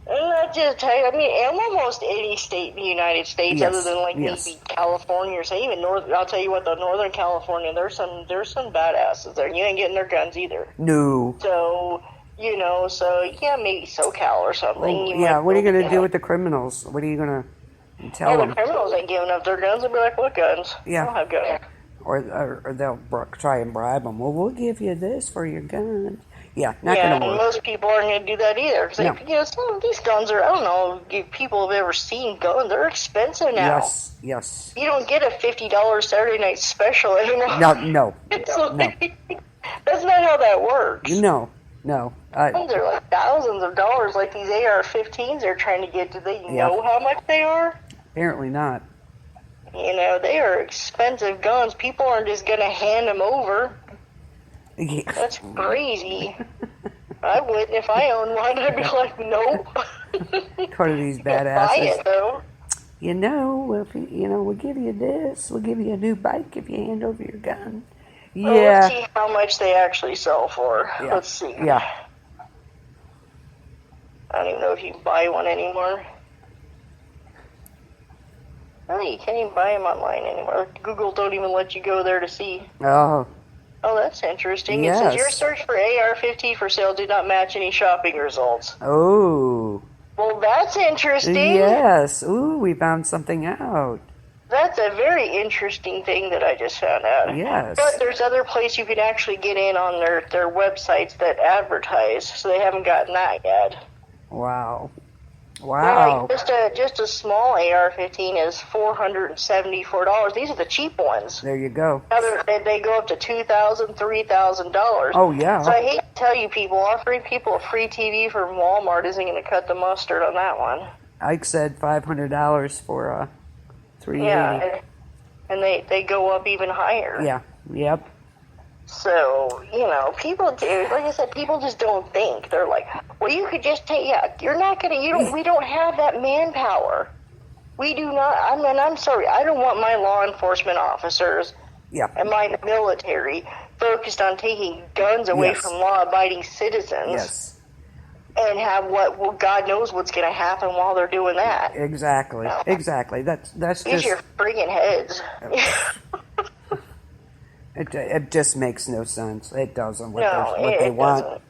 Not just, almost any state in the United States, other than maybe California or say even North. I'll tell you what, Northern California, there's some badasses there. You ain't getting their guns either. No. So you know, so yeah, maybe SoCal or something. Well, yeah, what are you going to do with the criminals? What are you going to tell them? The criminals ain't giving up their guns. They'll be like, what guns? Yeah. I don't have guns. Or they'll try and bribe them. Well, we'll give you this for your gun. Yeah, not going to work. And most people aren't going to do that either. Because, No. you know, some of these guns are, I don't know if people have ever seen guns. They're expensive now. Yes. You don't get a $50 Saturday night special anymore. No. It's like, that's not how that works. No. Guns are like thousands of dollars, like these AR-15s they're trying to get. Do they know how much they are? Apparently not. You know, they are expensive guns. People aren't just going to hand them over. Yeah. That's crazy. I wouldn't if I owned one. I'd be like, nope. Go to these badasses. Buy it, though. You know, we'll give you this. We'll give you a new bike if you hand over your gun. Well, Yeah. let's see how much they actually sell for. Yeah. Let's see. Yeah. I don't even know if you can buy one anymore. No, you can't even buy them online anymore. Google don't even let you go there to see. Oh. Oh, that's interesting. Yes. It says your search for AR-15 for sale did not match any shopping results. Oh. Well, that's interesting. Yes. Ooh, we found something out. That's a very interesting thing that I just found out. Yes. But there's other places you can actually get in on their websites that advertise, so they haven't gotten that yet. Wow. Well, like just a small AR-15 is $474. These are the cheap ones. There you go. Now they go up to $2,000, $3,000. Oh, yeah. So I hate to tell you people, offering people a free TV from Walmart isn't going to cut the mustard on that one. Ike said $500 for a 380. Yeah, and they go up even higher. Yeah. Yep. So, you know, people do, like I said, people just don't think. They're like, well, you could just take, you're not going to, we don't have that manpower. We do not, I'm sorry, I don't want my law enforcement officers and my military focused on taking guns away from law-abiding citizens. Yes. And have well, God knows what's going to happen while they're doing that. Exactly. No. Exactly. That's Use just your friggin' heads. It just makes no sense. It doesn't. What No, they it want, doesn't.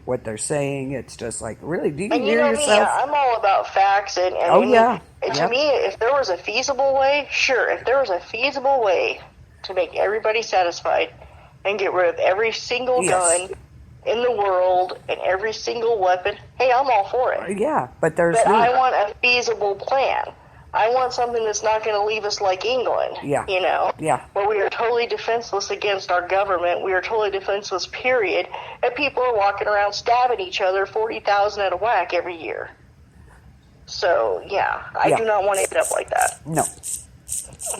what they're saying. It's just like, really? Do you And hear you know yourself? me, I'm all about facts. And Oh, yeah. To me, if there was a feasible way, sure. If there was a feasible way to make everybody satisfied and get rid of every single gun in the world and every single weapon, hey, I'm all for it. Yeah, but there's But no. I want a feasible plan. I want something that's not going to leave us like England. Yeah. You know? Yeah. Where we are totally defenseless against our government. We are totally defenseless, period. And people are walking around stabbing each other 40,000 at a whack every year. So, yeah, I do not want to end up like that. No.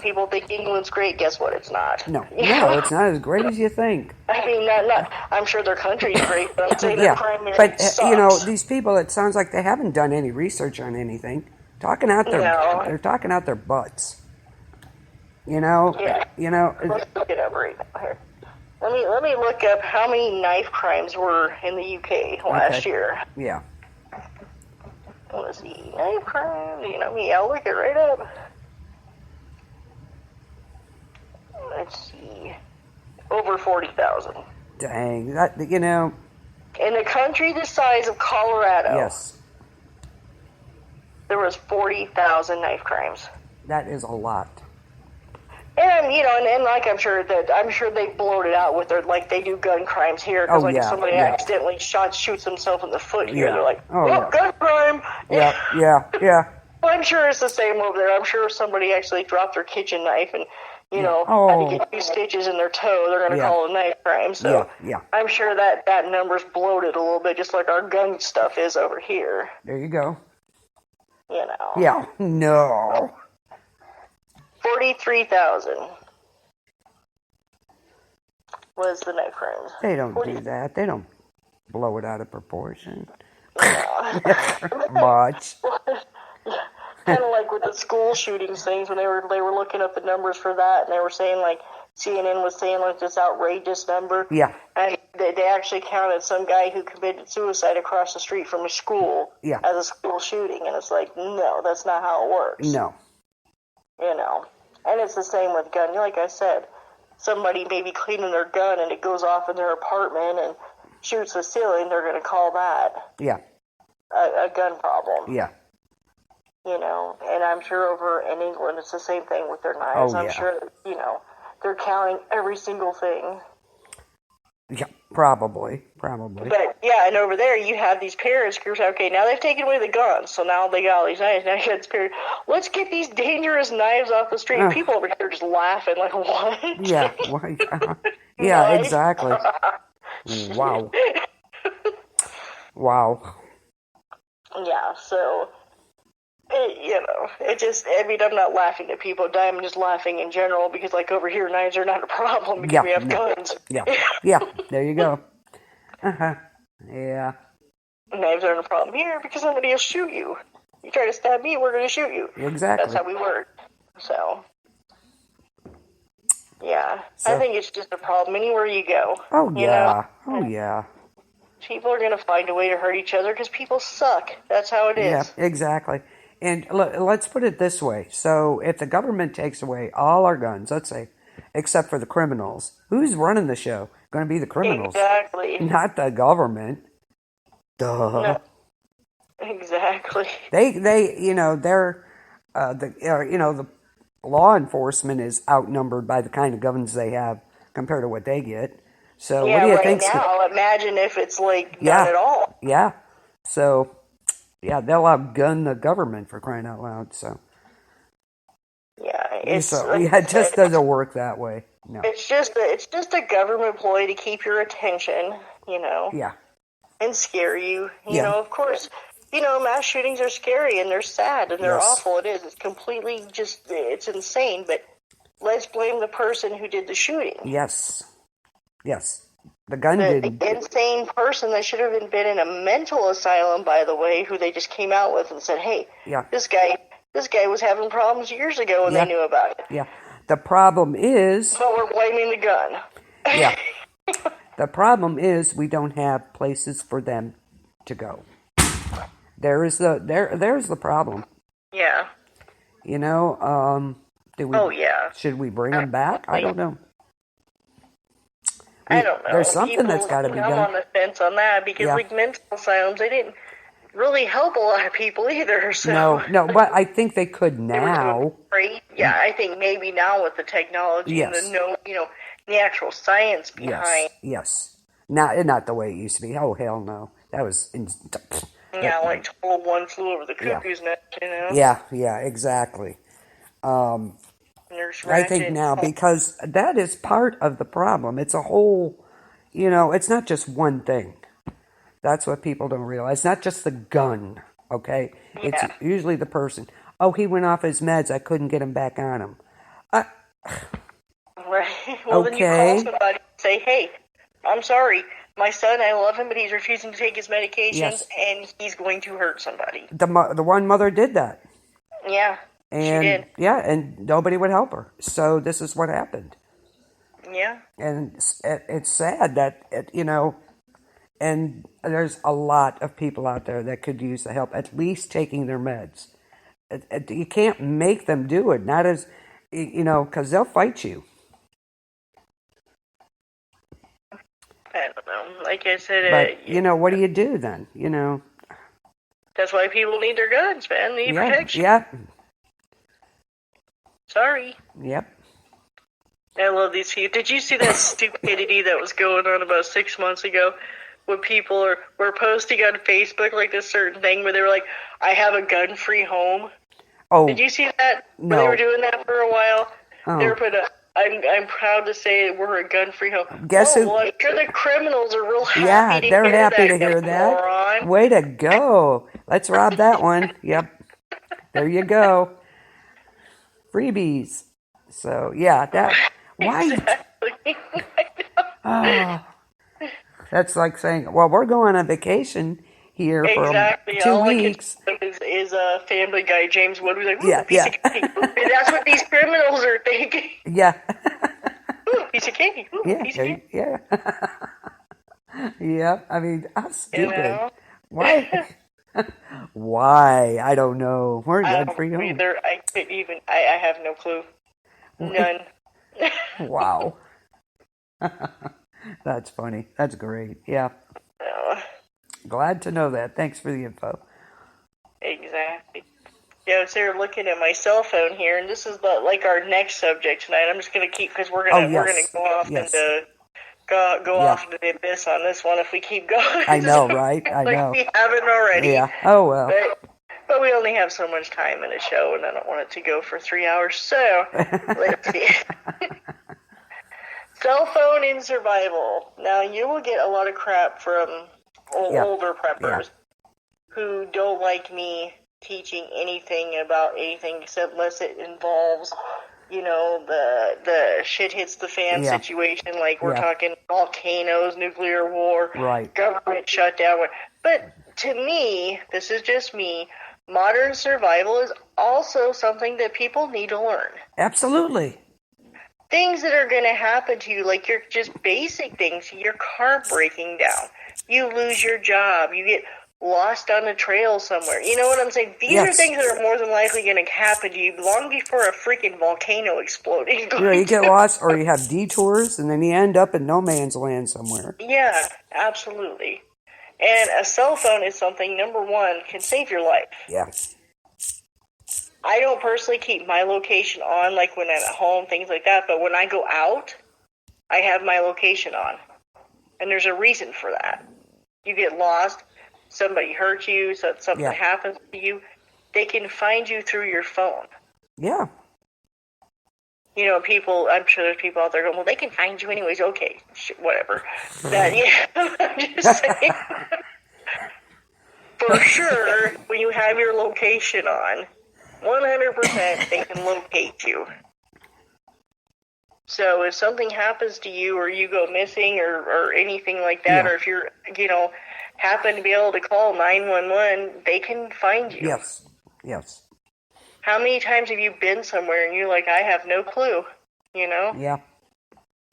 People think England's great. Guess what? It's not. No, it's not as great as you think. I mean, not. I'm sure their country's great, but I'm saying their primary but sucks. you know, these people, it sounds like they haven't done any research on anything. They're talking out their butts. You know, Let's look it up right now. Here. Let me look up how many knife crimes were in the UK last year. Yeah. Let's see, knife crimes. You know me, I'll look it right up. Let's see, over 40,000. Dang, that you know. In a country the size of Colorado. Yes. There was 40,000 knife crimes. That is a lot. And you know, and like I'm sure they bloat it out with their like they do gun crimes here because if somebody accidentally shoots himself in the foot here, they're like, gun crime. Yeah. Well, I'm sure it's the same over there. I'm sure if somebody actually dropped their kitchen knife and had to get 2 stitches in their toe, they're going to call it a knife crime. So I'm sure that number's bloated a little bit, just like our gun stuff is over here. There you go. You know. Yeah. No. 43,000 was the knife crimes. They don't do that. They don't blow it out of proportion. Much. Kind of like with the school shootings things when they were looking up the numbers for that, and they were saying like CNN was saying like this outrageous number. Yeah. And they actually counted some guy who committed suicide across the street from a school as a school shooting, and it's like, no, that's not how it works. No. You know, and it's the same with gun. Like I said, somebody may be cleaning their gun and it goes off in their apartment, and shoots the ceiling, they're going to call that a gun problem. Yeah. You know, and I'm sure over in England it's the same thing with their knives. I'm sure, you know, they're counting every single thing. Yeah, probably. But, yeah, and over there you have these parents groups, okay, now they've taken away the guns, so now they got all these knives. Now you got this parent, let's get these dangerous knives off the street. People over here just laughing like, what? Yeah, yeah, exactly. Wow. Wow. Yeah, so, you know, it just, I mean, I'm not laughing at people dying, I'm just laughing in general, because, like, over here, knives are not a problem because we have guns. Yeah, there you go. Yeah. Knives aren't a problem here because somebody will shoot you. You try to stab me, we're going to shoot you. Exactly. That's how we work. So, yeah. I think it's just a problem anywhere you go. Oh, yeah. You know? Oh, yeah. People are going to find a way to hurt each other because people suck. That's how it is. Yeah, exactly. And let's put it this way. So if the government takes away all our guns, let's say, except for the criminals, who's running the show? Going to be the criminals. Exactly. Not the government. Duh. No. Exactly. They, you know, they're, the law enforcement is outnumbered by the kind of guns they have compared to what they get. So what do you think? Now, imagine if it's like not at all. Yeah. So, yeah, they'll outgun the government for crying out loud. So. Yeah, it just doesn't work that way. No. It's just a government ploy to keep your attention, you know. Yeah. And scare you. You know, of course, you know, mass shootings are scary and they're sad and they're awful. It is. It's completely it's insane. But let's blame the person who did the shooting. Yes. The gun did. The insane person that should have been in a mental asylum, by the way, who they just came out with and said, hey, this guy was having problems years ago and they knew about it. Yeah. The problem is... But we're blaming the gun. Yeah. The problem is we don't have places for them to go. There's the problem. Yeah. You know, should we bring them back? I don't know. I don't know. There's something that's got to be done. I'm on the fence on that because, like, mental asylums, they didn't really help a lot of people either. So. No, but I think they could now. Great. Yeah, I think maybe now with the technology and the actual science behind. Yes. Not the way it used to be. Oh, hell no. That was... like total one flew over the cuckoo's nest, you know? Yeah, exactly. I think now, because that is part of the problem. It's a whole, it's not just one thing. That's what people don't realize. It's not just the gun, okay? Yeah. It's usually the person. Oh, he went off his meds. I couldn't get him back on him. Right. Well, then you call somebody and say, hey, I'm sorry. My son, I love him, but he's refusing to take his medications, and he's going to hurt somebody. The one mother did that. Yeah. And, she did. Yeah, and nobody would help her. So this is what happened. Yeah. And it's sad that, and there's a lot of people out there that could use the help, at least taking their meds. You can't make them do it, not as, because they'll fight you. I don't know. Like I said... But, what do you do then? That's why people need their guns, man. They need protection. Yeah. Sorry. Yep. I love these people. Did you see that stupidity that was going on about 6 months ago? When people were posting on Facebook like this certain thing where they were like, I have a gun-free home. Oh. Did you see that? No. They were doing that for a while. Oh. They were putting I'm proud to say we're a gun-free home. Guess who? Well, I'm sure the criminals are real happy to hear that. Yeah, they're happy to hear that. Moron. Way to go. Let's rob that one. Yep. There you go. Freebies. So, yeah, that... Why? Exactly. That's like saying, well, we're going on vacation here for 2 weeks. Is a Family Guy, James Wood, who's like, yeah. Of cake. That's what these criminals are thinking. Yeah. Ooh, piece of cake. Ooh, piece of cake. Yeah. Yeah. I mean, how stupid. Why? Why? I don't know. We're gun free home. Either. I couldn't even. I have no clue. None. Wow. That's funny. That's great. Yeah. So, Glad to know that. Thanks for the info. exactly. Yeah, I was there looking at my cell phone here, and this is like our next subject tonight. I'm just gonna keep because we're gonna go off into off into the abyss on this one if we keep going. I know, right? I know. We haven't already. Yeah. Oh well. But we only have so much time in a show, and I don't want it to go for 3 hours. So let's see. Cell phone in survival. Now you will get a lot of crap from older preppers who don't like me teaching anything about anything except unless it involves, the shit hits the fan situation, like we're talking volcanoes, nuclear war, government shutdown. But to me, this is just me, modern survival is also something that people need to learn. Absolutely. Things that are going to happen to you, like your just basic things, your car breaking down, you lose your job, you get lost on a trail somewhere. You know what I'm saying? These are things that are more than likely going to happen to you long before a freaking volcano exploding. You get lost, or you have detours, and then you end up in no man's land somewhere. Yeah, absolutely. And a cell phone is something, number one, can save your life. Yeah. I don't personally keep my location on, like when I'm at home, things like that, but when I go out, I have my location on. And there's a reason for that. You get lost, somebody hurts you, something happens to you, they can find you through your phone. Yeah. I'm sure there's people out there going, well, they can find you anyways. Okay, whatever. I'm just saying. For sure, when you have your location on, 100% they can locate you. So if something happens to you or you go missing or anything like that, or if you're, happen to be able to call 911, they can find you. Yes. How many times have you been somewhere and you're like, I have no clue, Yeah.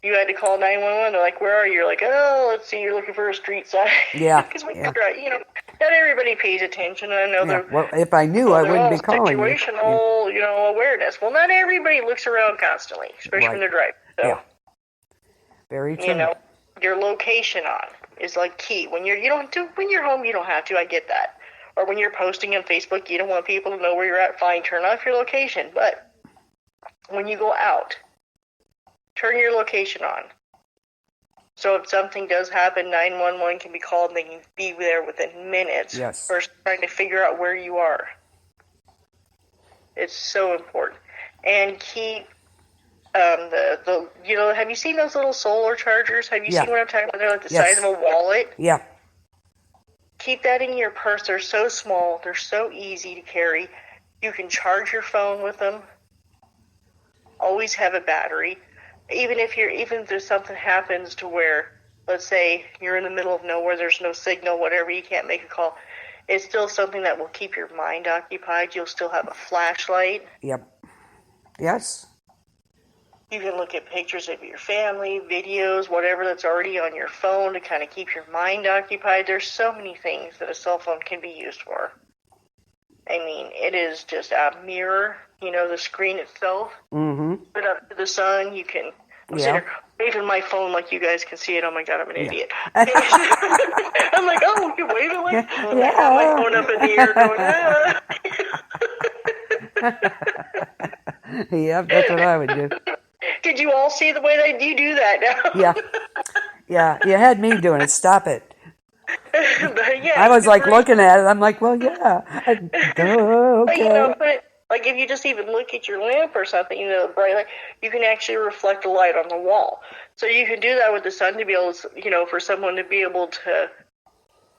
You had to call 911. They're like, where are you? You're like, oh, let's see, you're looking for a street sign. Yeah. Because not everybody pays attention. I know well, if I knew, I wouldn't be calling you. Situational, awareness. Well, not everybody looks around constantly, especially when they're driving. So, very true. Your location on is like key. When you're home, you don't have to. I get that. Or when you're posting on Facebook, you don't want people to know where you're at. Fine, turn off your location. But when you go out, turn your location on. So if something does happen, 911 can be called and they can be there within minutes. Yes. Versus trying to figure out where you are. It's so important. And keep have you seen those little solar chargers? Have you seen what I'm talking about? They're like the size of a wallet. Yeah. Keep that in your purse. They're so small. They're so easy to carry. You can charge your phone with them. Always have a battery. Even if there's something happens to where, let's say you're in the middle of nowhere, there's no signal, whatever, you can't make a call, it's still something that will keep your mind occupied. You'll still have a flashlight. Yep. Yes. You can look at pictures of your family, videos, whatever that's already on your phone to kind of keep your mind occupied. There's so many things that a cell phone can be used for. I mean, it is just a mirror, the screen itself. Mm-hmm. Put up to the sun, you can sit there waving my phone like you guys can see it. Oh my God, I'm an idiot. I'm like, oh, you're waving like I have my phone up in the air going, Yep, that's what I would do. Did you all see the way that you do that now? Yeah, you had me doing it. Stop it. But I was like looking at it. I'm like, well, yeah. Okay. But like if you just even look at your lamp or something, the bright light, you can actually reflect the light on the wall. So you can do that with the sun to be able to, for someone to be able to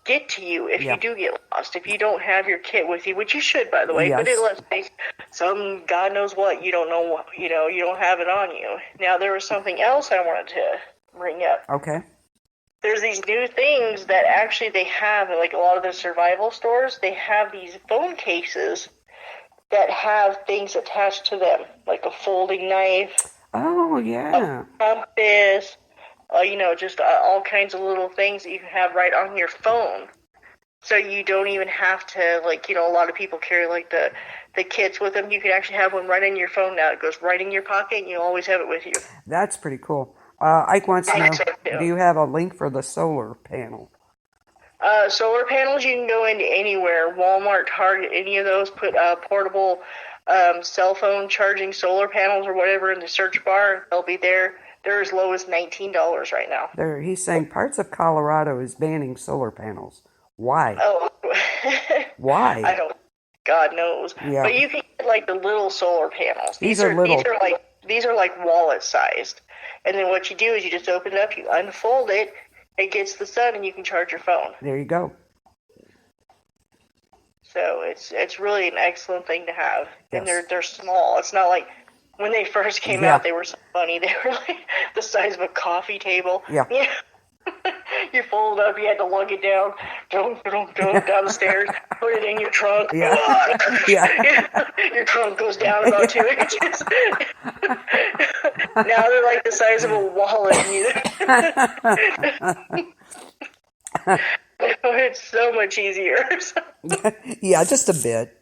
get to you if you do get lost. If you don't have your kit with you, which you should, by the way, but let's say some God knows what, you don't know, you don't have it on you. Now, there was something else I wanted to bring up. Okay. There's these new things that actually they have, like a lot of the survival stores, they have these phone cases that have things attached to them, like a folding knife. Oh, yeah. A compass. Just all kinds of little things that you can have right on your phone. So you don't even have to, a lot of people carry, the kits with them. You can actually have one right in your phone now. It goes right in your pocket, and you always have it with you. That's pretty cool. Ike wants to I know, think so do too. you have a link for the solar panel? Solar panels, you can go into anywhere. Walmart, Target, any of those, put portable cell phone charging solar panels or whatever in the search bar. They'll be there. They're as low as $19 right now. He's saying parts of Colorado is banning solar panels. Why? Oh, Why? I don't. God knows. Yeah. But you can get like the little solar panels. These are little. These are like wallet sized. And then what you do is you just open it up, you unfold it, it gets the sun, and you can charge your phone. There you go. So it's really an excellent thing to have. Yes. And they're small. It's not like when they first came out, they were so funny. They were like the size of a coffee table. Yeah. You fold it up, you had to lug it down, down the stairs, put it in your trunk. Yeah. Yeah. Your trunk goes down about 2 inches. Now they're like the size of a wallet. It's so much easier. Yeah, just a bit.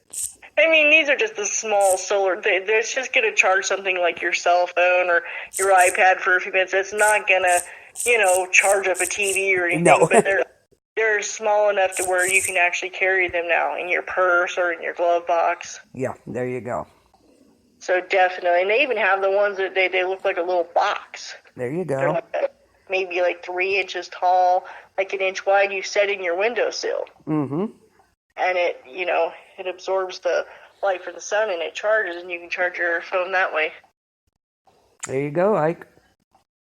I mean, these are just the small solar. It's just going to charge something like your cell phone or your iPad for a few minutes. It's not going to, charge up a TV or anything. No. But they're small enough to where you can actually carry them now in your purse or in your glove box. Yeah, there you go. So definitely. And they even have the ones that they look like a little box. There you They're go. like maybe like 3 inches tall, like an inch wide. You set in your windowsill. Mm-hmm. And it, it absorbs the light from the sun and it charges, and you can charge your phone that way. There you go, Ike.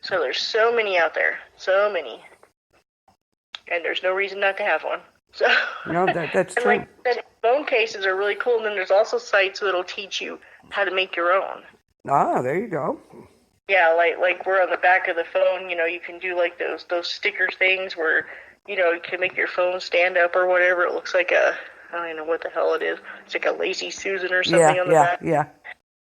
So there's so many out there, so many, and there's no reason not to have one. So No, that's true. Like phone cases are really cool, and then there's also sites that'll teach you how to make your own. Ah, there you go. Yeah, like we're on the back of the phone. You can do like those sticker things where you can make your phone stand up or whatever. It looks like I don't even know what the hell it is. It's like a Lazy Susan or something on the back. Yeah.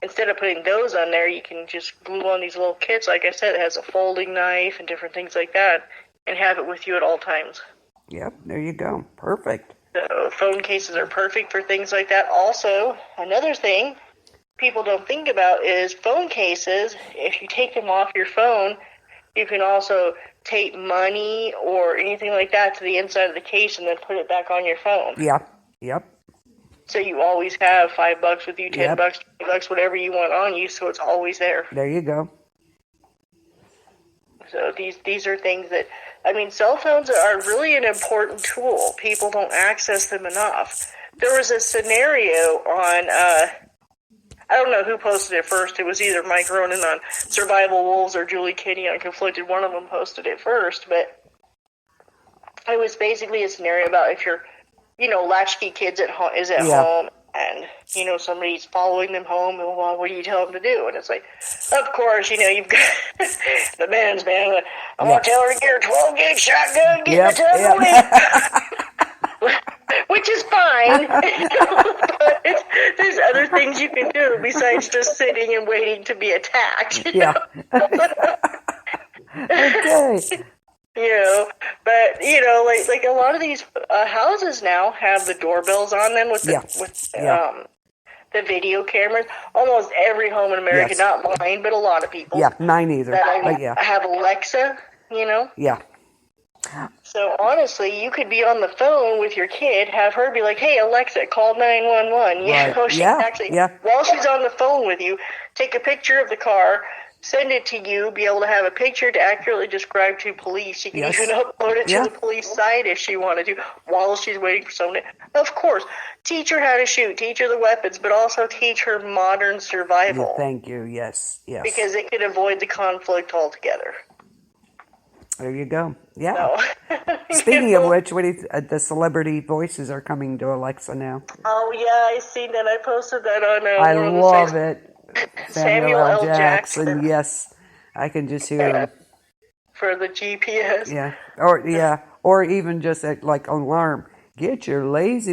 Instead of putting those on there, you can just glue on these little kits. Like I said, it has a folding knife and different things like that, and have it with you at all times. Yep, there you go. Perfect. So phone cases are perfect for things like that. Also, another thing people don't think about is phone cases. If you take them off your phone, you can also tape money or anything like that to the inside of the case and then put it back on your phone. Yeah. Yep. So you always have $5 with you, $10, Yep. $20, whatever you want on you, so it's always there. There you go. So these are things that, cell phones are really an important tool. People don't access them enough. There was a scenario on, I don't know who posted it first. It was either Mike Ronan on Survival Wolves or Julie Kinney on Conflicted. One of them posted it first, but it was basically a scenario about if your, latchkey kids at home and, somebody's following them home, and well, what do you tell them to do? And it's like, of course, you've got the man's man. I'm going to tell her to get her 12-gauge shotgun, get the away. Which is fine. But there's other things you can do besides just sitting and waiting to be attacked. Yeah. Okay. But like a lot of these houses now have the doorbells on them with the video cameras. Almost every home in America, not mine, but a lot of people. Yeah, mine either. But have Alexa. Yeah. So honestly, you could be on the phone with your kid, have her be like, "Hey Alexa, call 911." While she's on the phone with you, take a picture of the car, send it to you, be able to have a picture to accurately describe to police. You can even upload it to the police site if she wanted to while she's waiting for someone to. Of course, teach her how to shoot, teach her the weapons, but also teach her modern survival. Yeah, thank you. Yes. Because it could avoid the conflict altogether. There you go. Yeah. So. Speaking of which, the celebrity voices are coming to Alexa now. Oh, yeah, I seen that. I posted that on I love it. Samuel L. Jackson. Yes, I can just hear him. For the GPS. Yeah. Or even just like alarm. Get your lazy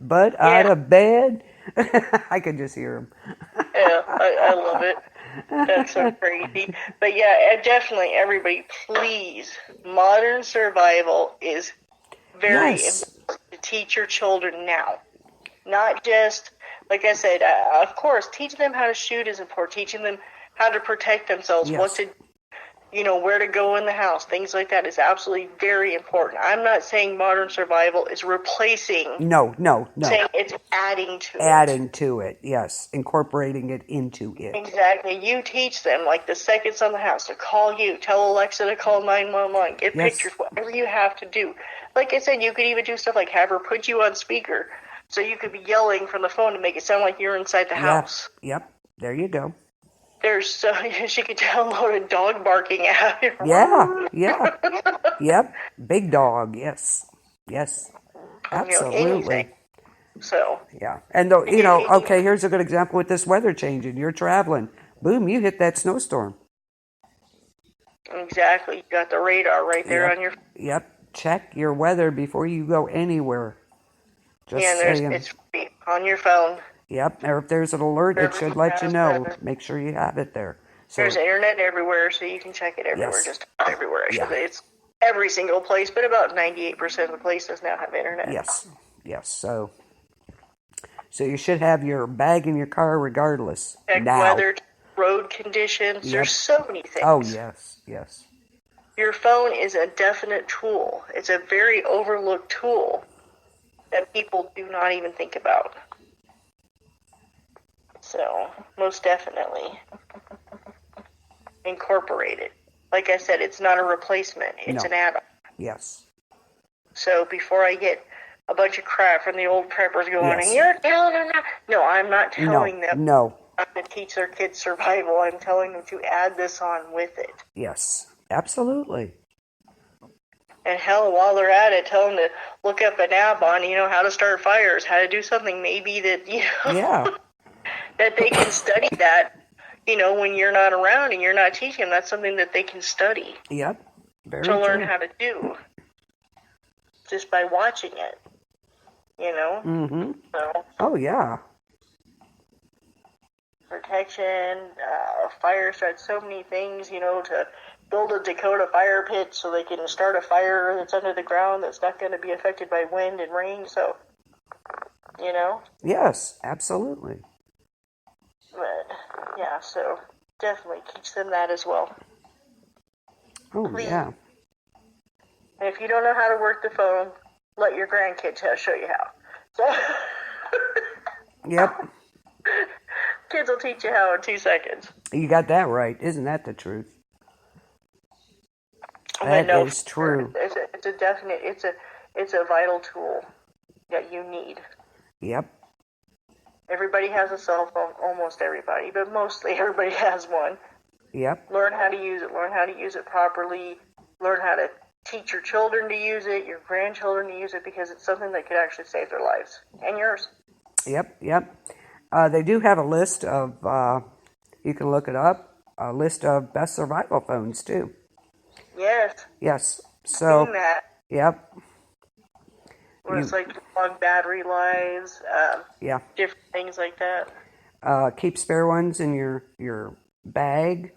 butt out of bed. I can just hear him. Yeah, I love it. That's so crazy. But yeah, definitely everybody, please. Modern survival is very important to teach your children now. Not just, like I said, of course, teaching them how to shoot is important. Teaching them how to protect themselves, what to where to go in the house, things like that is absolutely very important. I'm not saying modern survival is replacing. No. Saying it's adding to it. Adding to it, yes. Incorporating it into it. Exactly. You teach them, like the seconds on the house, to call you. Tell Alexa to call 911. Get pictures, whatever you have to do. Like I said, you could even do stuff like have her put you on speaker so you could be yelling from the phone to make it sound like you're inside the house. Yep. There you go. She could download a dog barking app. Yeah. Yep. Big dog. Yes. Absolutely. Anything. So. Yeah. And okay, here's a good example with this weather changing. You're traveling. Boom, you hit that snowstorm. Exactly. You got the radar right there on your. Yep. Check your weather before you go anywhere. It's free on your phone. Yep, or if there's an alert, it should let you know. Make sure you have it there. So, there's internet everywhere, so you can check it everywhere. Just everywhere, I should say. It's every single place, but about 98% of the places now have internet. Yes. So you should have your bag in your car regardless. Check weather, road conditions. There's so many things. Oh, yes. Your phone is a definite tool. It's a very overlooked tool that people do not even think about. So, most definitely incorporate it. Like I said, it's not a replacement. It's an add-on. Yes. So, before I get a bunch of crap from the old preppers going, you're telling them that. No, I'm not telling them. No. Not to teach their kids survival. I'm telling them to add this on with it. Yes, absolutely. And hell, while they're at it, tell them to look up an app on, how to start fires, how to do something maybe that, that they can study that, when you're not around and you're not teaching them. That's something that they can study. Yep. Very to true. learn how to do. Just by watching it. Mm-hmm. So, oh, yeah. Protection, fire starts so many things, to build a Dakota fire pit so they can start a fire that's under the ground that's not going to be affected by wind and rain. So, Yes, absolutely. But, yeah, so definitely teach them that as well. Oh, Please. yeah. And if you don't know how to work the phone, let your grandkids show you how. So, yep. Kids will teach you how in 2 seconds. You got that right. Isn't that the truth? That is true. It's a definite, it's a vital tool that you need. Yep. Everybody has a cell phone, almost everybody, but mostly everybody has one. Yep. Learn how to use it, learn how to use it properly, learn how to teach your children to use it, your grandchildren to use it, because it's something that could actually save their lives and yours. Yep. They do have a list of, you can look it up, a list of best survival phones too. Yes. So, seen that. Yep. Where it's like long battery lives, different things like that. Keep spare ones in your bag.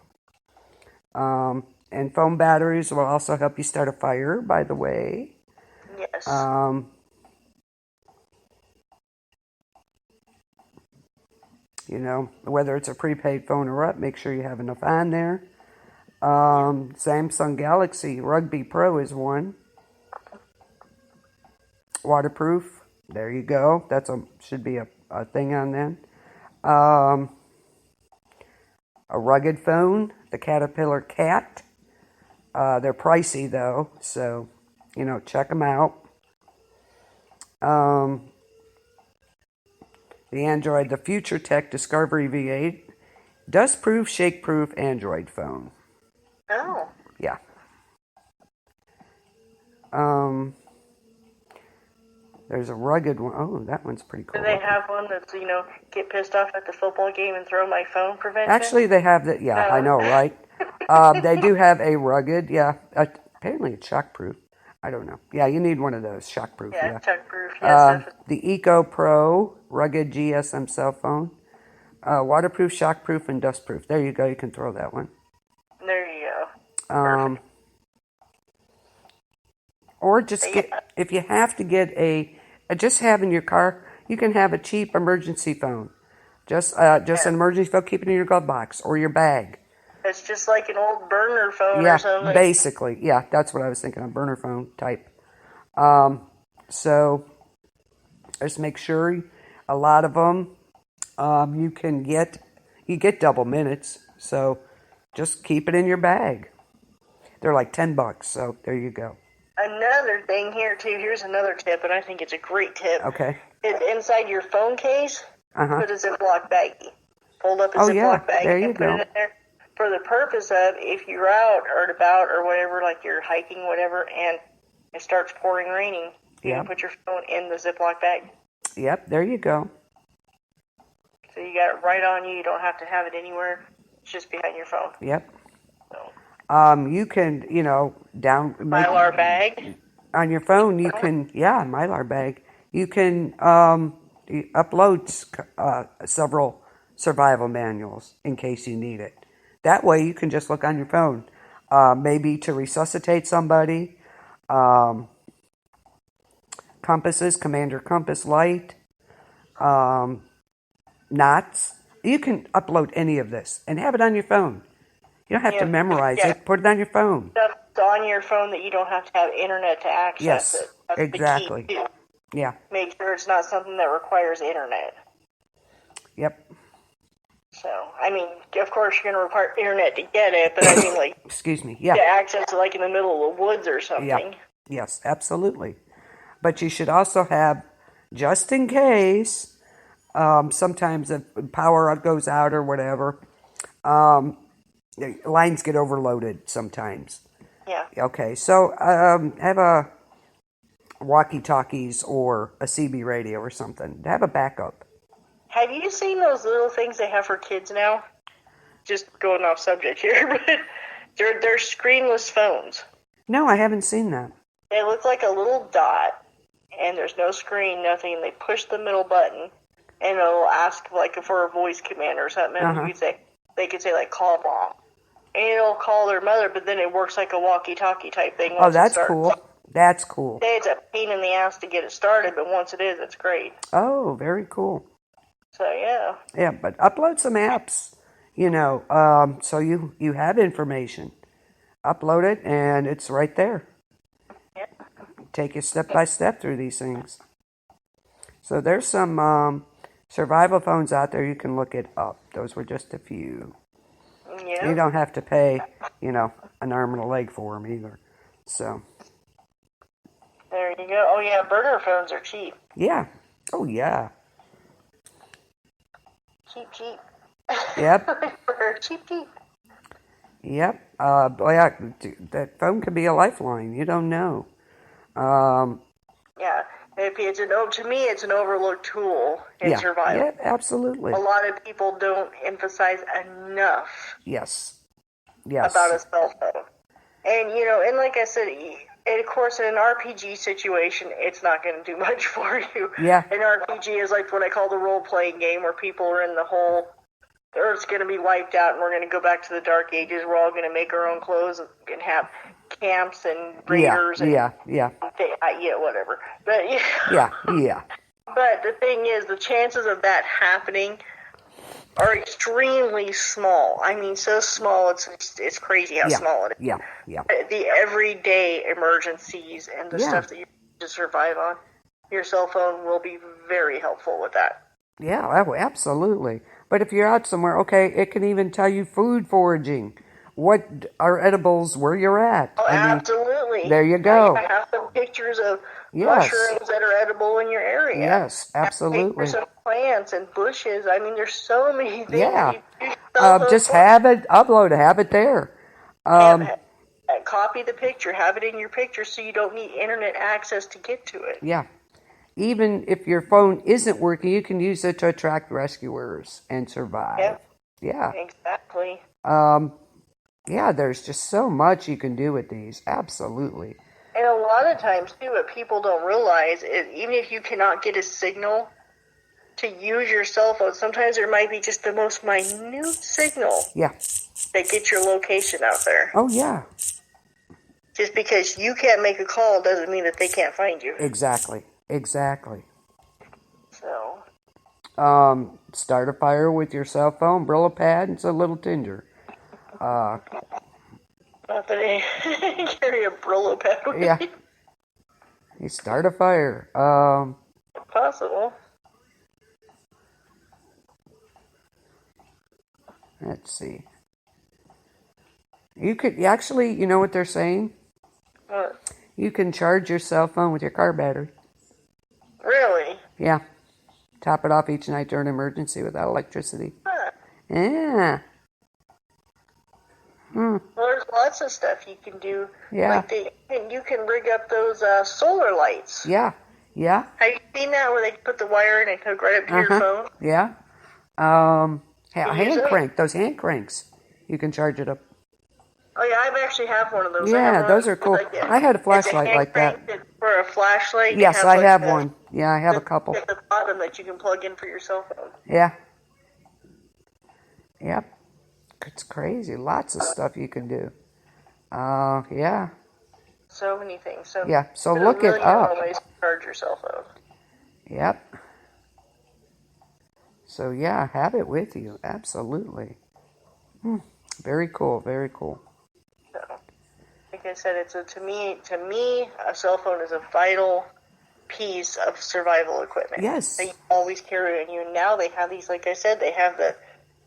And phone batteries will also help you start a fire, by the way. Yes. Whether it's a prepaid phone or what, make sure you have enough on there. Samsung Galaxy Rugby Pro is one. Waterproof. There you go. Should be a thing on then. A rugged phone, the Caterpillar Cat. They're pricey though, so check them out. The Android, the Future Tech Discovery V8, dust-proof, shake-proof Android phone. Oh. Yeah. There's a rugged one. Oh, that one's pretty cool. Do they have one that's, get pissed off at the football game and throw my phone prevention? Actually, they have that. Yeah, I know, right? They do have a rugged, apparently it's shockproof. I don't know. Yeah, you need one of those, shockproof. Yeah, shockproof, yes. The Eco Pro rugged GSM cell phone. Waterproof, shockproof, and dustproof. There you go. You can throw that one. There you go. Or just if you have to get just have in your car, you can have a cheap emergency phone. Just an emergency phone, keep it in your glove box or your bag. It's just like an old burner phone Yeah, or something. basically. Yeah, that's what I was thinking, a burner phone type. So just make sure a lot of them you get double minutes. So just keep it in your bag. They're like $10, so there you go. Another thing here too, here's another tip, and I think it's a great tip. Okay. Is inside your phone case, put a Ziploc baggie. Fold up a Ziploc baggie there you and put go. it in there for the purpose of if you're out or about or whatever, like you're hiking, whatever, and it starts pouring raining, you can put your phone in the Ziploc bag. Yep, there you go. So you got it right on you. You don't have to have it anywhere. It's just behind your phone. Yep. So. You can, Mylar bag. On your phone, you can, Mylar bag. You can upload several survival manuals in case you need it. That way you can just look on your phone. Maybe to resuscitate somebody. Compasses, Commander Compass Light. Knots. You can upload any of this and have it on your phone. You don't have to memorize it. Put it on your phone. Stuff on your phone that you don't have to have internet to access it. That's exactly. The key too. Yeah. Make sure it's not something that requires internet. Yep. So, I mean, of course you're going to require internet to get it, but I mean, like, excuse me, yeah. To access it, like in the middle of the woods or something. Yeah. Yes, absolutely. But you should also have, just in case, sometimes if power goes out or whatever, lines get overloaded sometimes. Yeah. Okay, so have a walkie-talkies or a CB radio or something. Have a backup. Have you seen those little things they have for kids now? Just going off subject here, but they're screenless phones. No, I haven't seen that. They look like a little dot, and there's no screen, nothing. And they push the middle button, and it'll ask like for a voice command or something. And they could say like call mom, and it'll call their mother, but then it works like a walkie-talkie type thing. Oh, that's cool. That's cool. It's a pain in the ass to get it started, but once it is, it's great. Oh, very cool. So, yeah. Yeah, but upload some apps, so you have information. Upload it, and it's right there. Yeah. Take you step by step through these things. So there's some survival phones out there. You can look it up. Those were just a few. Yeah. You don't have to pay, an arm and a leg for them either. So. There you go. Oh, yeah, burner phones are cheap. Yeah. Oh, yeah. Cheap. Yep. cheap. Yep. That phone could be a lifeline. You don't know. Yeah. To me, it's an overlooked tool in survival. Yeah, absolutely. A lot of people don't emphasize enough. Yes. About a cell phone. And, and like I said, and of course, in an RPG situation, it's not going to do much for you. Yeah. An RPG is like what I call the role-playing game, where people are in the whole, the Earth's going to be wiped out, and we're going to go back to the Dark Ages. We're all going to make our own clothes and have camps and raiders. Yeah. Whatever. But Yeah. But the thing is, the chances of that happening are extremely small. I mean, so small, it's crazy how small it is. Yeah. The everyday emergencies and the stuff that you need to survive on, your cell phone will be very helpful with that. Yeah, absolutely. But if you're out somewhere, it can even tell you food foraging. What are edibles where you're at? Oh, absolutely. There you go. I have some pictures of mushrooms that are edible in your area. Yes, absolutely. Pictures of plants and bushes. I mean, there's so many things. Yeah. Just have it, upload it, have it there. Copy the picture, have it in your picture so you don't need internet access to get to it. Yeah. Even if your phone isn't working, you can use it to attract rescuers and survive. Yeah. Exactly. Yeah, there's just so much you can do with these. Absolutely. And a lot of times, too, what people don't realize is even if you cannot get a signal to use your cell phone, sometimes there might be just the most minute signal that gets your location out there. Oh, yeah. Just because you can't make a call doesn't mean that they can't find you. Exactly. So. Start a fire with your cell phone, Brillo pad, and a little tinder. Not that I carry a Brillo pad with Yeah. me. You start a fire. Possible. Let's see. You could actually, you know what they're saying? What? You can charge your cell phone with your car battery. Really? Yeah. Top it off each night during an emergency without electricity. Huh. Yeah. Well, there's lots of stuff you can do. Yeah. Like you can rig up those solar lights. Yeah. Yeah. Have you seen that where they put the wire in and hook right up to your phone? Yeah. Hand crank. Those hand cranks. You can charge it up. Oh yeah, I actually have one of those. Yeah, those are cool. I had a flashlight like that. For a flashlight. Yes, I have one. Yeah, I have a couple. At the bottom that you can plug in for your cell phone. Yeah. Yep. It's crazy. Lots of stuff you can do. Yeah. So many things. So yeah. So look it up. Ways to charge your cell phone. Yep. So yeah, have it with you. Absolutely. Very cool. Very cool. So, like I said, to me, a cell phone is a vital piece of survival equipment. Yes. That you always carry on you. And now they have these, like I said, they have the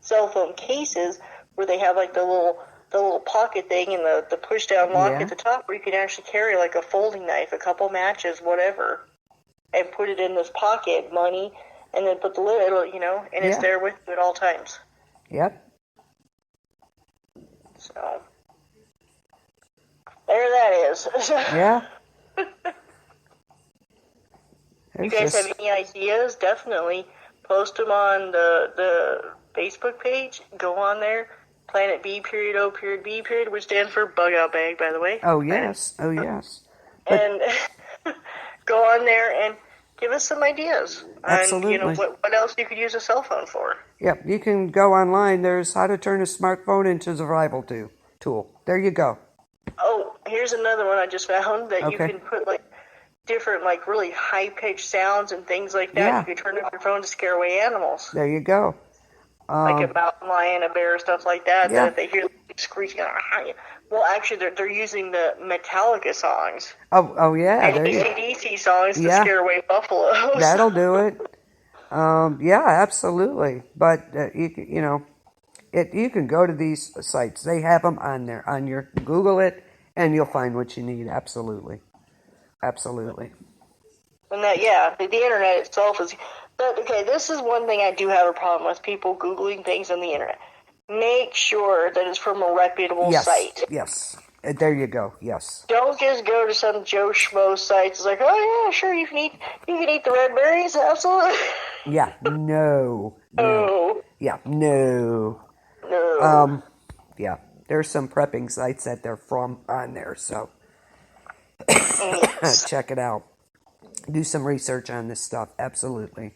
cell phone cases where they have like the little pocket thing and the push down lock at the top where you can actually carry like a folding knife, a couple matches, whatever, and put it in this pocket, money, and then put the lid, and it's there with you at all times. Yep. So there that is. Yeah. You guys have any ideas? Definitely post them on the Facebook page. Go on there. Planet B .O B , which stands for Bug Out Bag, by the way. Oh yes. Oh yes. And go on there and give us some ideas. Absolutely. On, what else you could use a cell phone for. Yep. You can go online. There's how to turn a smartphone into a survival tool. There you go. Oh, here's another one I just found that you can put like different, like really high-pitched sounds and things like that. Yeah. You can turn up your phone to scare away animals. There you go. Like a mountain lion, a bear, stuff like that. Yeah. That if they hear screeching, well, actually, they're using the Metallica songs. Oh yeah. And AC/DC songs to scare away buffaloes. That'll do it. Yeah, absolutely. But you can go to these sites. They have them on there. On your Google it, and you'll find what you need. Absolutely. Absolutely. And that, the internet itself is. But okay, this is one thing I do have a problem with: people Googling things on the internet. Make sure that it's from a reputable site. Yes. There you go. Yes. Don't just go to some Joe Schmo site. It's like, oh yeah, sure, you can eat the red berries, absolutely. Yeah. No. Yeah. No. No. Yeah. There's some prepping sites that they're from on there, so check it out. Do some research on this stuff. Absolutely.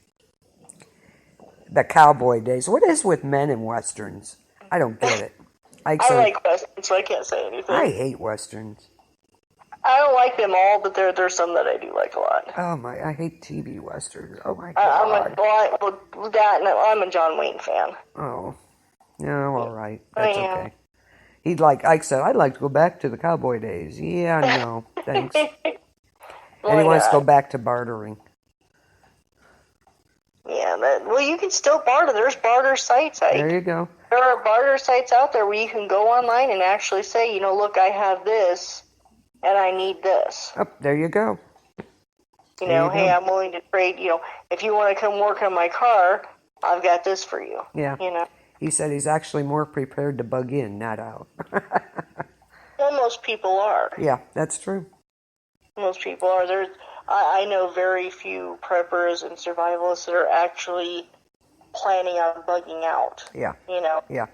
The cowboy days. What is with men and westerns? I don't get it. I like westerns, so I can't say anything. I hate westerns. I don't like them all, but there's some that I do like a lot. Oh my! I hate TV westerns. Oh my god! I'm a John Wayne fan. Oh, no, all right. That's okay. He'd like I said, I'd like to go back to the cowboy days. Yeah, no, thanks. And he wants to go back to bartering. Yeah, well, you can still barter. There's barter sites. There you go. There are barter sites out there where you can go online and actually say, look, I have this, and I need this. Oh, there you go. Hey, I'm willing to trade. If you want to come work on my car, I've got this for you. Yeah. He said he's actually more prepared to bug in, not out. Well, most people are. Yeah, that's true. Most people are. I know very few preppers and survivalists that are actually planning on bugging out. Yeah. Yeah.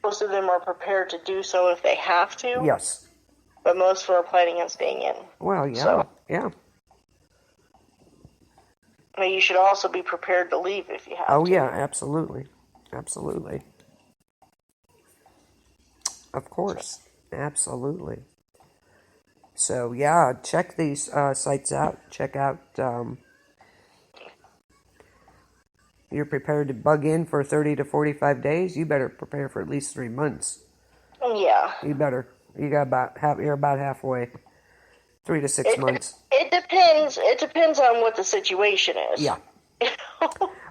Most of them are prepared to do so if they have to. Yes. But most of them are planning on staying in. Well, yeah. So, yeah. But you should also be prepared to leave if you have to. Oh, yeah, absolutely. Absolutely. Of course. Absolutely. So, yeah, check these sites out. Check out, you're prepared to bug in for 30 to 45 days. You better prepare for at least 3 months. Yeah. You better. You're about halfway. 3 to 6 months. It depends. It depends on what the situation is. Yeah.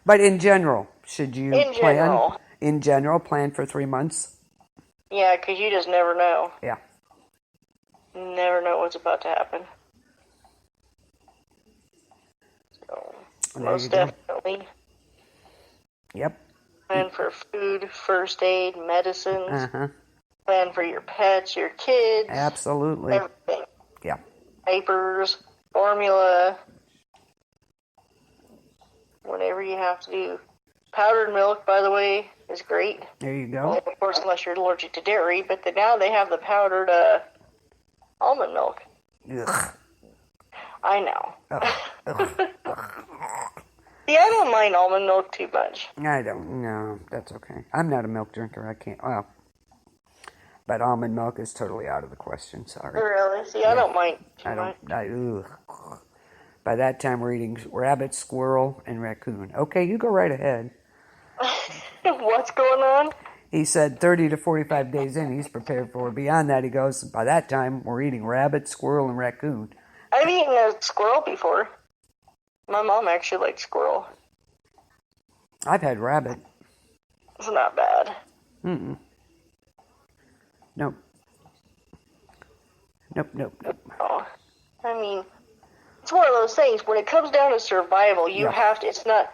But in general, should you In general, plan for 3 months? Yeah, because you just never know. Yeah. Never know what's about to happen. So, most definitely. Yep. Plan for food, first aid, medicines. Uh-huh. Plan for your pets, your kids. Absolutely. Everything. Yeah. Diapers, formula, whatever you have to do. Powdered milk, by the way, is great. There you go. Well, of course, unless you're allergic to dairy, but now they have the powdered almond milk. Ugh. I know. Ugh. See, I don't mind almond milk too much. I don't know. That's okay. I'm not a milk drinker. I can't. Well, but almond milk is totally out of the question. Sorry. Really? See, I don't mind too much. Ugh. By that time, we're eating rabbit, squirrel, and raccoon. Okay, you go right ahead. What's going on? He said 30 to 45 days in, he's prepared for it. Beyond that, he goes, by that time, we're eating rabbit, squirrel, and raccoon. I've eaten a squirrel before. My mom actually liked squirrel. I've had rabbit. It's not bad. Mm-mm. Nope. Nope. Oh, I mean, it's one of those things. When it comes down to survival, you have to. It's not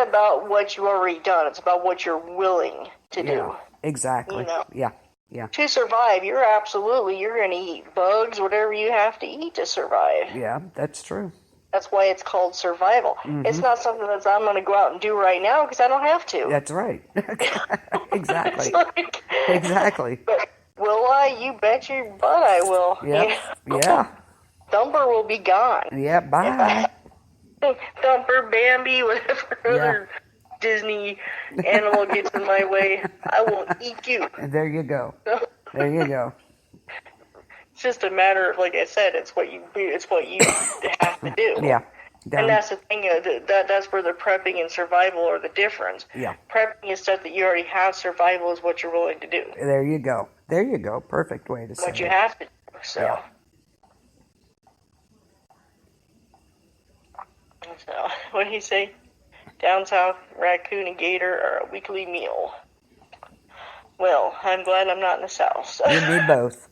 about what you've already done. It's about what you're willing to do. Exactly. You know? Yeah. To survive, you're going to eat bugs, whatever you have to eat to survive. Yeah, that's true. That's why it's called survival. Mm-hmm. It's not something that I'm going to go out and do right now because I don't have to. That's right. Exactly. Like, exactly. But will I? You bet your butt I will. Yep. Yeah. Thumper will be gone. Yeah, bye. Thumper, Bambi, whatever other Disney animal gets in my way, I will eat you. And there you go. There you go. It's just a matter of, like I said, it's what you have to do. Yeah. And that's the thing, that's where the prepping and survival are the difference. Yeah. Prepping is stuff that you already have. Survival is what you're willing to do. There you go. There you go. Perfect way to say it. What you have to do. So. Yeah. So, what did he say? Down south, raccoon and gator are a weekly meal. Well, I'm glad I'm not in the south. So. You need both.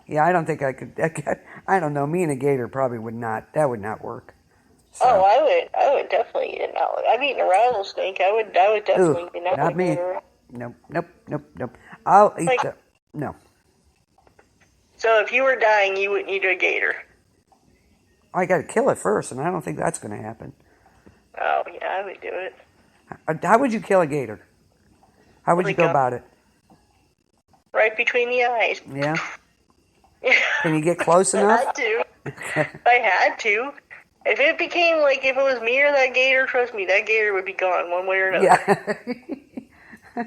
Yeah, I don't think I could. I don't know. Me and a gator probably would not. That would not work. So. Oh, I would definitely eat it now. I've eaten a rattlesnake. I would definitely eat it. Not me. Nope. I'll eat no. So if you were dying, you wouldn't eat a gator. I got to kill it first, and I don't think that's going to happen. Oh yeah, I would do it. How would you kill a gator? How would you go about it? Right between the eyes. Yeah. Can you get close enough? I had to. If I had to. If it became like if it was me or that gator, trust me, that gator would be gone one way or another. Yeah.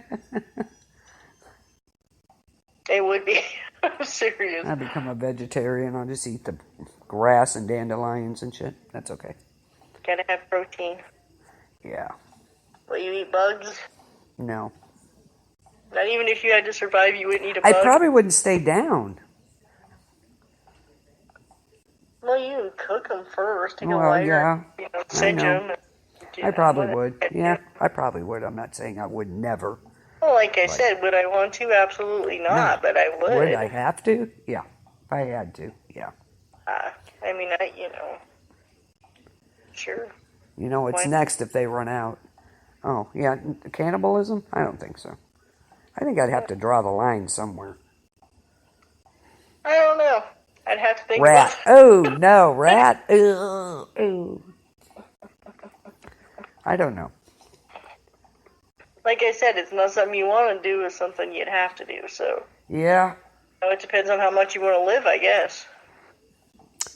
It would be. I'm serious. I become a vegetarian. I'll just eat the grass and dandelions and shit. That's okay. Gotta have protein. Yeah. Will you eat bugs? No. Not even if you had to survive, you wouldn't eat a bug? I probably wouldn't stay down. Well, you would cook them first. Take a lighter, singe them. I probably would. Yeah, I probably would. I'm not saying I would never. Well, like I said, would I want to? Absolutely not, but I would. Would I have to? Yeah. If I had to, yeah. I mean, sure. You know what's next if they run out? Oh, yeah, cannibalism? I don't think so. I think I'd have to draw the line somewhere. I don't know. I'd have to think rat. about it. Oh, no, rat. Ooh. I don't know. Like I said, it's not something you want to do. It's something you'd have to do. So yeah. It depends on how much you want to live, I guess.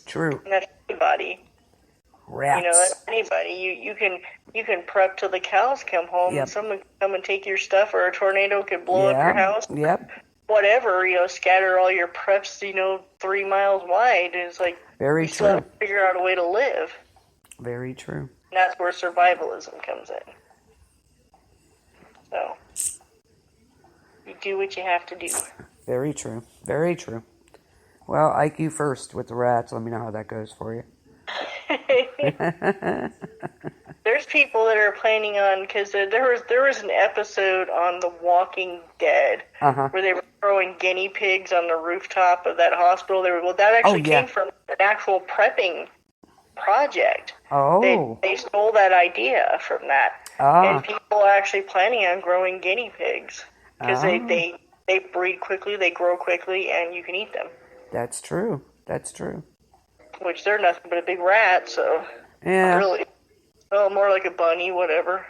True. And that's anybody. Rats. That's anybody. You can prep till the cows come home. Yep. And someone can come and take your stuff, or a tornado could blow up your house. Yep. Whatever, scatter all your preps, 3 miles wide. It's like very you true. Still have to figure out a way to live. Very true. And that's where survivalism comes in. So, you do what you have to do. Very true. Very true. Well, Ike, you first with the rats. Let me know how that goes for you. There's people that are planning on, because there was an episode on The Walking Dead where they were throwing guinea pigs on the rooftop of that hospital. That actually came from an actual prepping project. Oh. They stole that idea from that. And people are actually planning on growing guinea pigs because they breed quickly, they grow quickly, and you can eat them. That's true. That's true. Which they're nothing but a big rat, so yeah. Really. Well, more like a bunny, whatever.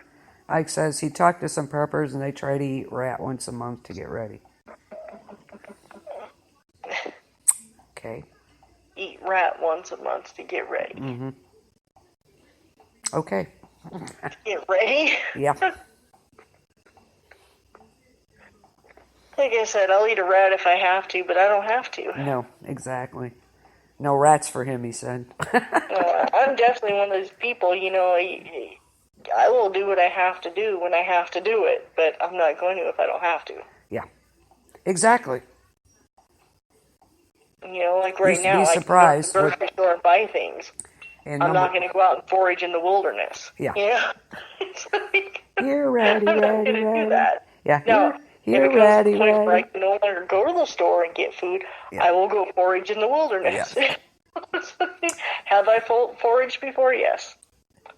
Ike says he talked to some preppers and they try to eat rat once a month to get ready. Okay. Eat rat once a month to get ready. Mm-hmm. Okay. Get ready? Yeah. Like I said, I'll eat a rat if I have to, but I don't have to. No, exactly. No rats for him, he said. I'm definitely one of those people, I will do what I have to do when I have to do it, but I'm not going to if I don't have to. Yeah. Exactly. Like right now, be surprised I can go to the grocery store and buy things. And I'm not going to go out and forage in the wilderness. Yeah. It's like, here, ratty, I'm not ratty, going to ratty. do that. Yeah, No. Here, if it ratty, comes to a place ratty. where I can no longer go to the store and get food, I will go forage in the wilderness. Yeah. Have I foraged before? Yes.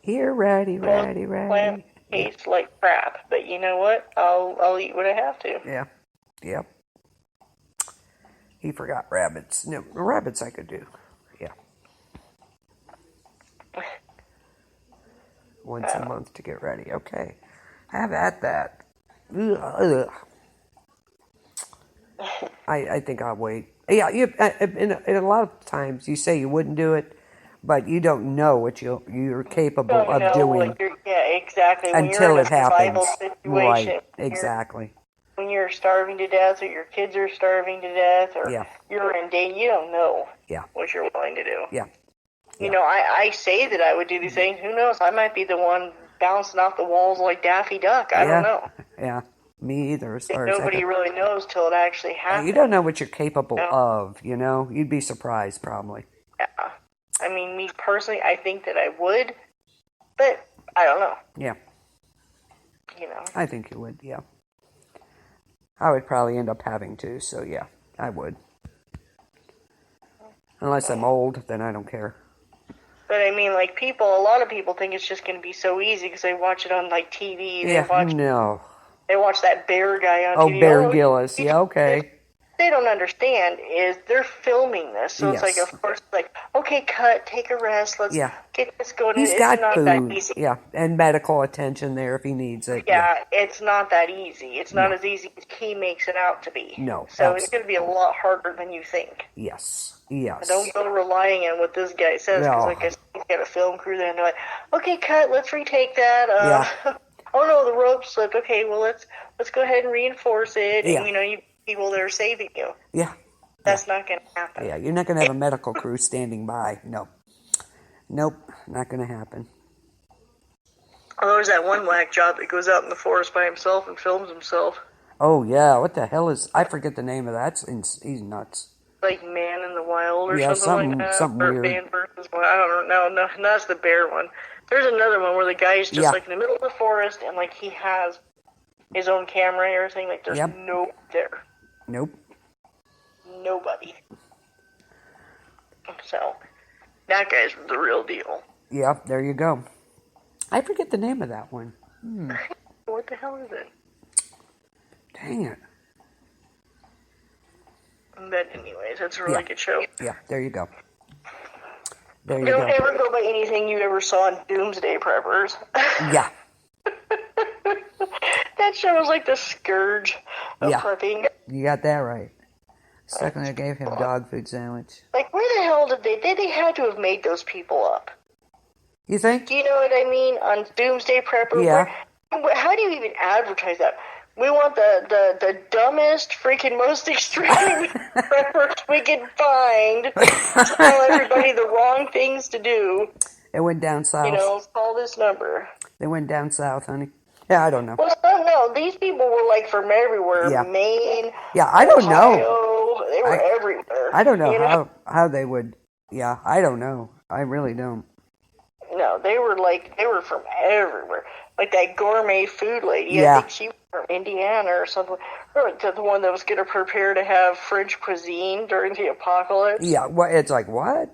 Here, ratty, ratty, ratty. Plant tastes like crap, but you know what? I'll eat what I have to. Yeah. Yep. He forgot rabbits. No, rabbits I could do. Yeah. Once a month to get ready. Okay. Have at that. Ugh. I think I'll wait. Yeah, and a lot of times you say you wouldn't do it, but you don't know what you're capable of doing. Exactly. Until it happens. Right, When exactly. When you're starving to death, or your kids are starving to death, or you're in danger, you don't know what you're willing to do. Yeah. I say that I would do these things. Who knows? I might be the one bouncing off the walls like Daffy Duck. I don't know. Yeah. Me either. As far Nobody really knows till it actually happens. You don't know what you're capable of, You'd be surprised, probably. Yeah. I mean, me personally, I think that I would, but I don't know. Yeah. I think you would, yeah. I would probably end up having to, so yeah, I would. Unless I'm old, then I don't care. But I mean, like a lot of people think it's just going to be so easy because they watch it on like TV. They watch that bear guy on TV. Oh, Bear Gillis. Yeah, okay. They don't understand is they're filming this, so it's like, of course, like, okay, cut, take a rest, let's get this going. He's it's got not food, that easy. and medical attention there if he needs it. Yeah, it's not that easy. It's not as easy as he makes it out to be. No, so it's going to be a lot harder than you think. Yes. Don't go relying on what this guy says, because like I said, he's got a film crew there, and they're like, okay, cut, let's retake that. Oh no, the rope slipped. Okay, well let's go ahead and reinforce it. And you people that are saving you. Yeah. That's not going to happen. Yeah, you're not going to have a medical crew standing by. No. Nope, not going to happen. Oh, there's that one whack job that goes out in the forest by himself and films himself. Oh yeah, what the hell is? I forget the name of that. He's nuts. Like Man in the Wild or something like that. Something or weird. Man versus Wild. I don't know. No, that's the bear one. There's another one where the guy's just like in the middle of the forest and like he has his own camera and everything. Like there's no there. Nope. Nobody. So that guy's the real deal. Yeah, there you go. I forget the name of that one. What the hell is it? Dang it. But anyways, it's a really good show. Yeah, there you go. There you Don't ever go by anything you ever saw in Doomsday Preppers. Yeah. That show was like the scourge of prepping. You got that right. Second, I gave him dog food sandwich. Like, where the hell did they had to have made those people up? You think? Do you know what I mean? On Doomsday Prepper? Yeah. How do you even advertise that? We want the dumbest, freaking most extreme preppers we can find to tell everybody the wrong things to do. It went down south. Call this number. They went down south, honey. Yeah, I don't know. Well, no, no, these people were like from everywhere. Yeah. Maine, Yeah, I don't know. Ohio, they were everywhere. I don't know how they would. Yeah, I don't know. I really don't. No, they were from everywhere. Like that gourmet food lady. Yeah. I think she was from Indiana or something. Or the one that was going to prepare to have French cuisine during the apocalypse. Yeah, it's like, what?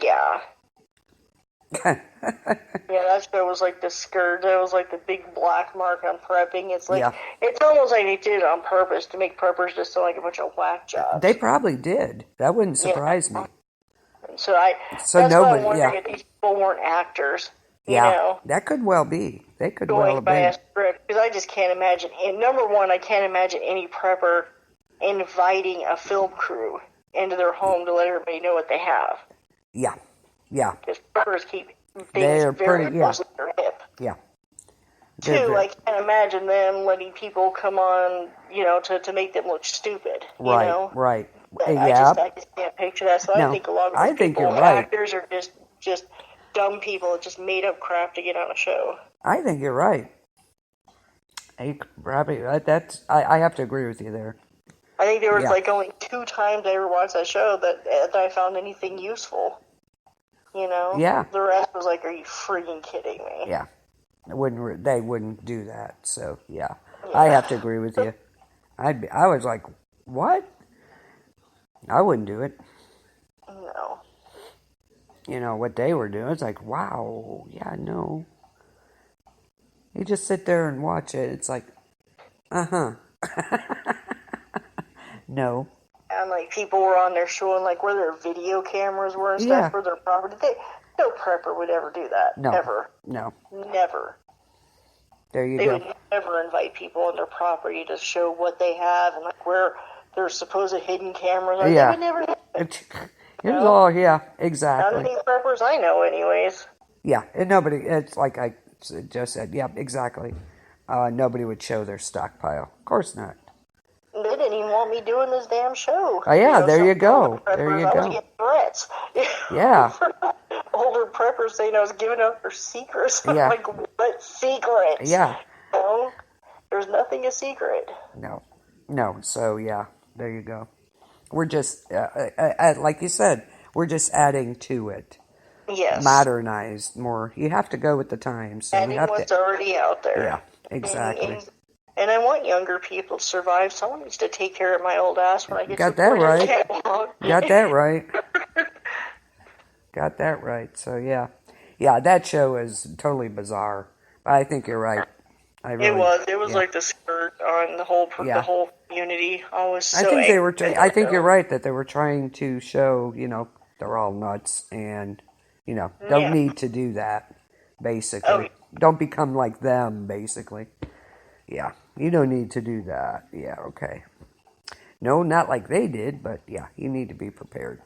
Yeah. Yeah, that show was like the scourge. That was like the big black mark on prepping. It's like, it's almost like they did it on purpose to make preppers just sound like a bunch of whack jobs. They probably did. That wouldn't surprise me. So that's why I'm wondering if these people weren't actors. You know? That could well be. They could going well by be. a script, because I just can't imagine. And number one, I can't imagine any prepper inviting a film crew into their home to let everybody know what they have. Yeah, yeah. Because preppers keep things very close to their hip. Yeah. Two, I can't imagine them letting people come on, to make them look stupid. Right, you know? right. I just can't picture that. So I think a lot of people, actors, are just dumb people that just made up crap to get on a show. I think you're right. I have to agree with you there. I think there was like only 2 times I ever watched that show that I found anything useful. You know? Yeah. The rest was like, are you freaking kidding me? Yeah. They wouldn't do that. So yeah. I have to agree with you. I was like, what? I wouldn't do it. No. You know, what they were doing, it's like, wow, yeah, no. You just sit there and watch it. It's like, no. And like people were on there showing like where their video cameras were and stuff for their property. No prepper would ever do that. No. Ever. No. Never. There you go. They would never invite people on their property to show what they have and like where their supposed hidden cameras are. Yeah. They would never do it was all, exactly. Not any preppers I know anyways. Yeah, and nobody, it's like I just said, exactly. Nobody would show their stockpile. Of course not. They didn't even want me doing this damn show. Oh, yeah, there you go. There you go. I was getting threats. Yeah. Older preppers saying I was giving up their secrets. Yeah. Like, what secrets? Yeah. No, there's nothing a secret. No. So, yeah, there you go. We're just, like you said, we're just adding to it. Yes. Modernized more. You have to go with the times. So adding what's already out there. Yeah, exactly. And I want younger people to survive. Someone needs to take care of my old ass when I get Got to that right. Got that right. Got that right. So, yeah. Yeah, that show is totally bizarre. I think you're right. It was like the skirt on the whole community. I was so angry. I think you're right that they were trying to show, they're all nuts and, don't need to do that, basically. Don't become like them, basically. Yeah, you don't need to do that. Yeah, okay. No, not like they did, but yeah, you need to be prepared.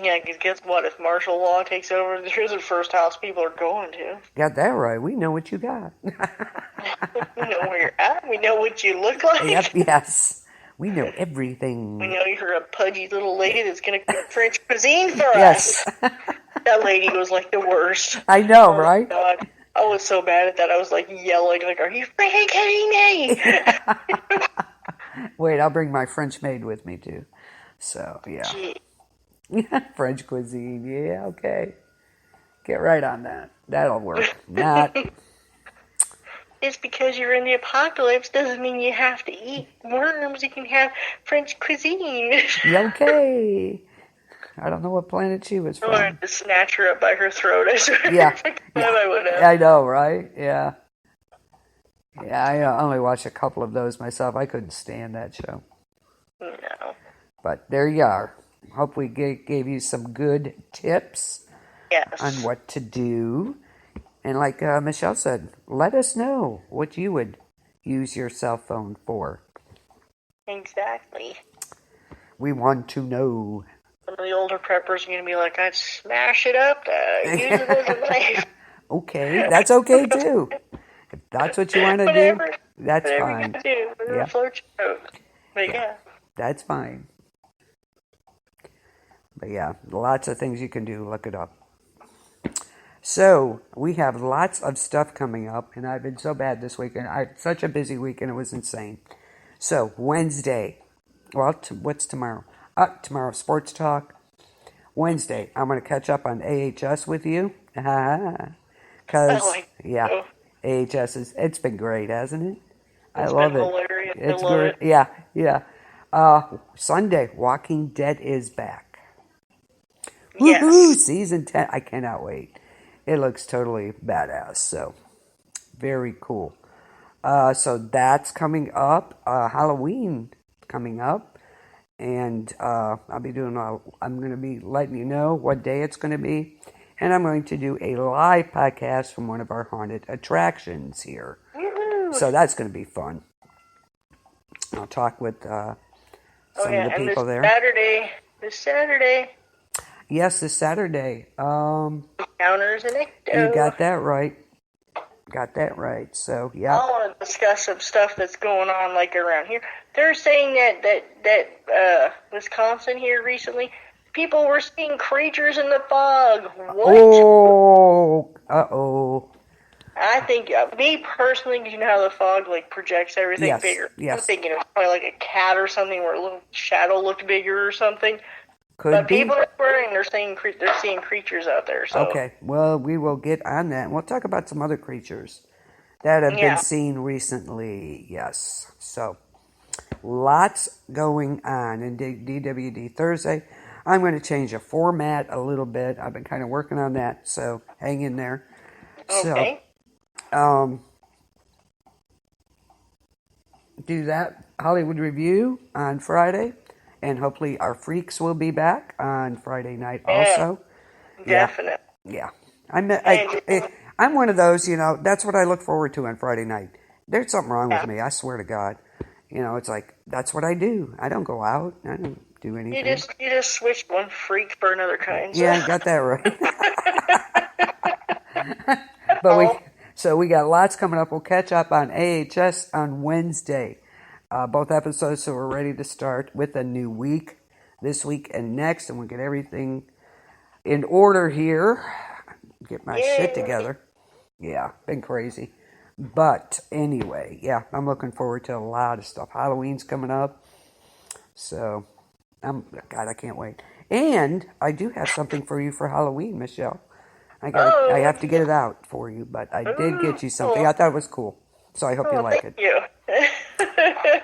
Yeah, because guess what? If martial law takes over, here's the first house people are going to. Got that right. We know what you got. We know where you're at. We know what you look like. Yep, yes. We know everything. We know you're a pudgy little lady that's going to cook French cuisine for us. That lady was like the worst. I know, right? God. I was so bad at that. I was like yelling, like, are you freaking kidding me? Wait, I'll bring my French maid with me too. So, yeah. Gee. French cuisine, yeah, okay. Get right on that. That'll work. Not. Just because you're in the apocalypse doesn't mean you have to eat worms. You can have French cuisine. Okay. I don't know what planet she was from. I wanted to snatch her up by her throat. I swear. Yeah. I would have. I know, right? Yeah. Yeah, I only watched a couple of those myself. I couldn't stand that show. No. But there you are. Hope we gave you some good tips on what to do. And like Michelle said, let us know what you would use your cell phone for. Exactly. We want to know. Some of the older preppers are going to be like, I'd smash it up to use it as a knife. Okay, that's okay too. If that's what you want to do, that's fine. Float your boat. But yeah. That's fine. But yeah, lots of things you can do. Look it up. So we have lots of stuff coming up, and I've been so bad this weekend. I had such a busy weekend, it was insane. So Wednesday, well, what's tomorrow? Tomorrow, Sports Talk. Wednesday, I'm going to catch up on AHS with you. Because, yeah, AHS it's been great, hasn't it? I love it. Hilarious. It's I love great. it. Yeah. Sunday, Walking Dead is back. Yes. Woohoo! Season 10. I cannot wait. It looks totally badass. So, very cool. So that's coming up. Halloween coming up. And I'm going to be letting you know what day it's going to be. And I'm going to do a live podcast from one of our haunted attractions here. Woo-hoo. So that's going to be fun. I'll talk with some of the people there. This Saturday. Yes, this Saturday. Encounters in Ecto. You got that right. So, yeah. I want to discuss some stuff that's going on, like, around here. They're saying that Wisconsin here recently, people were seeing creatures in the fog. What? Oh, uh-oh. I think, me personally, you know how the fog, like, projects everything bigger? Yes. I'm thinking it was probably like a cat or something where a little shadow looked bigger or something. But people are swearing they're seeing creatures out there. So. Okay, well, we will get on that. And we'll talk about some other creatures that have been seen recently. Yes. So, lots going on in DWD Thursday. I'm going to change the format a little bit. I've been kind of working on that, so hang in there. Okay. So, do that Hollywood Review on Friday. And hopefully our freaks will be back on Friday night also. Definitely. Yeah. I'm one of those, that's what I look forward to on Friday night. There's something wrong with me, I swear to God. It's like, that's what I do. I don't go out. I don't do anything. You just switch one freak for another kind. So. Yeah, I got that right. But we got lots coming up. We'll catch up on AHS on Wednesday. Both episodes, so we're ready to start with a new week, this week and next, and we'll get everything in order here. Get my shit together. Yeah, been crazy. But anyway, yeah, I'm looking forward to a lot of stuff. Halloween's coming up, so I can't wait. And I do have something for you for Halloween, Michelle. I have to get it out for you, but I did get you something. I thought it was cool, so I hope you like it. Thank you.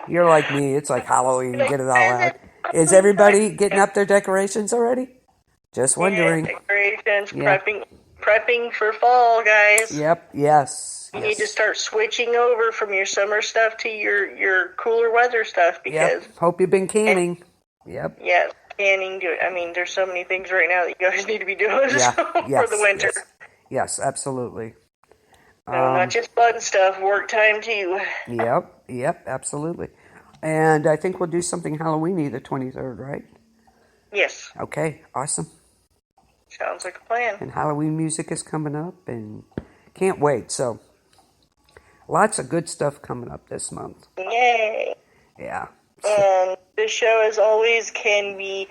You're like me. It's like Halloween. Get it all out. Is everybody getting up their decorations already? Just wondering. Decorations, prepping for fall, guys. Yep. Yes. You need to start switching over from your summer stuff to your cooler weather stuff because. Yep. Hope you've been canning. Yep. Yeah, canning. There's so many things right now that you guys need to be doing for the winter. Yes, absolutely. No, not just fun stuff, work time too. Yep, absolutely. And I think we'll do something Halloween-y the 23rd, right? Yes. Okay, awesome. Sounds like a plan. And Halloween music is coming up, and can't wait. So, lots of good stuff coming up this month. Yay. Yeah. And this show, as always, you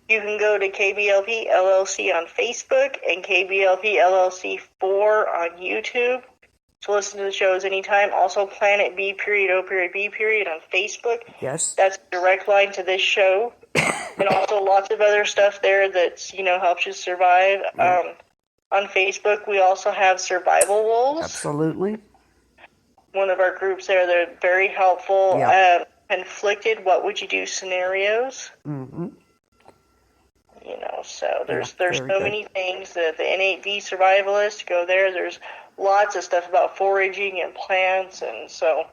can go to KBLP LLC on Facebook and KBLP LLC 4 on YouTube. To listen to the shows anytime. Also, Planet B O B on Facebook. Yes. That's a direct line to this show. And also lots of other stuff there that's, helps you survive. Yeah. On Facebook, we also have Survival Wolves. Absolutely. One of our groups there. They're very helpful. Yeah. Conflicted, what would you do scenarios. Mm-hmm. So there's so many things that the NAD survivalists go there. There's lots of stuff about foraging and plants, and so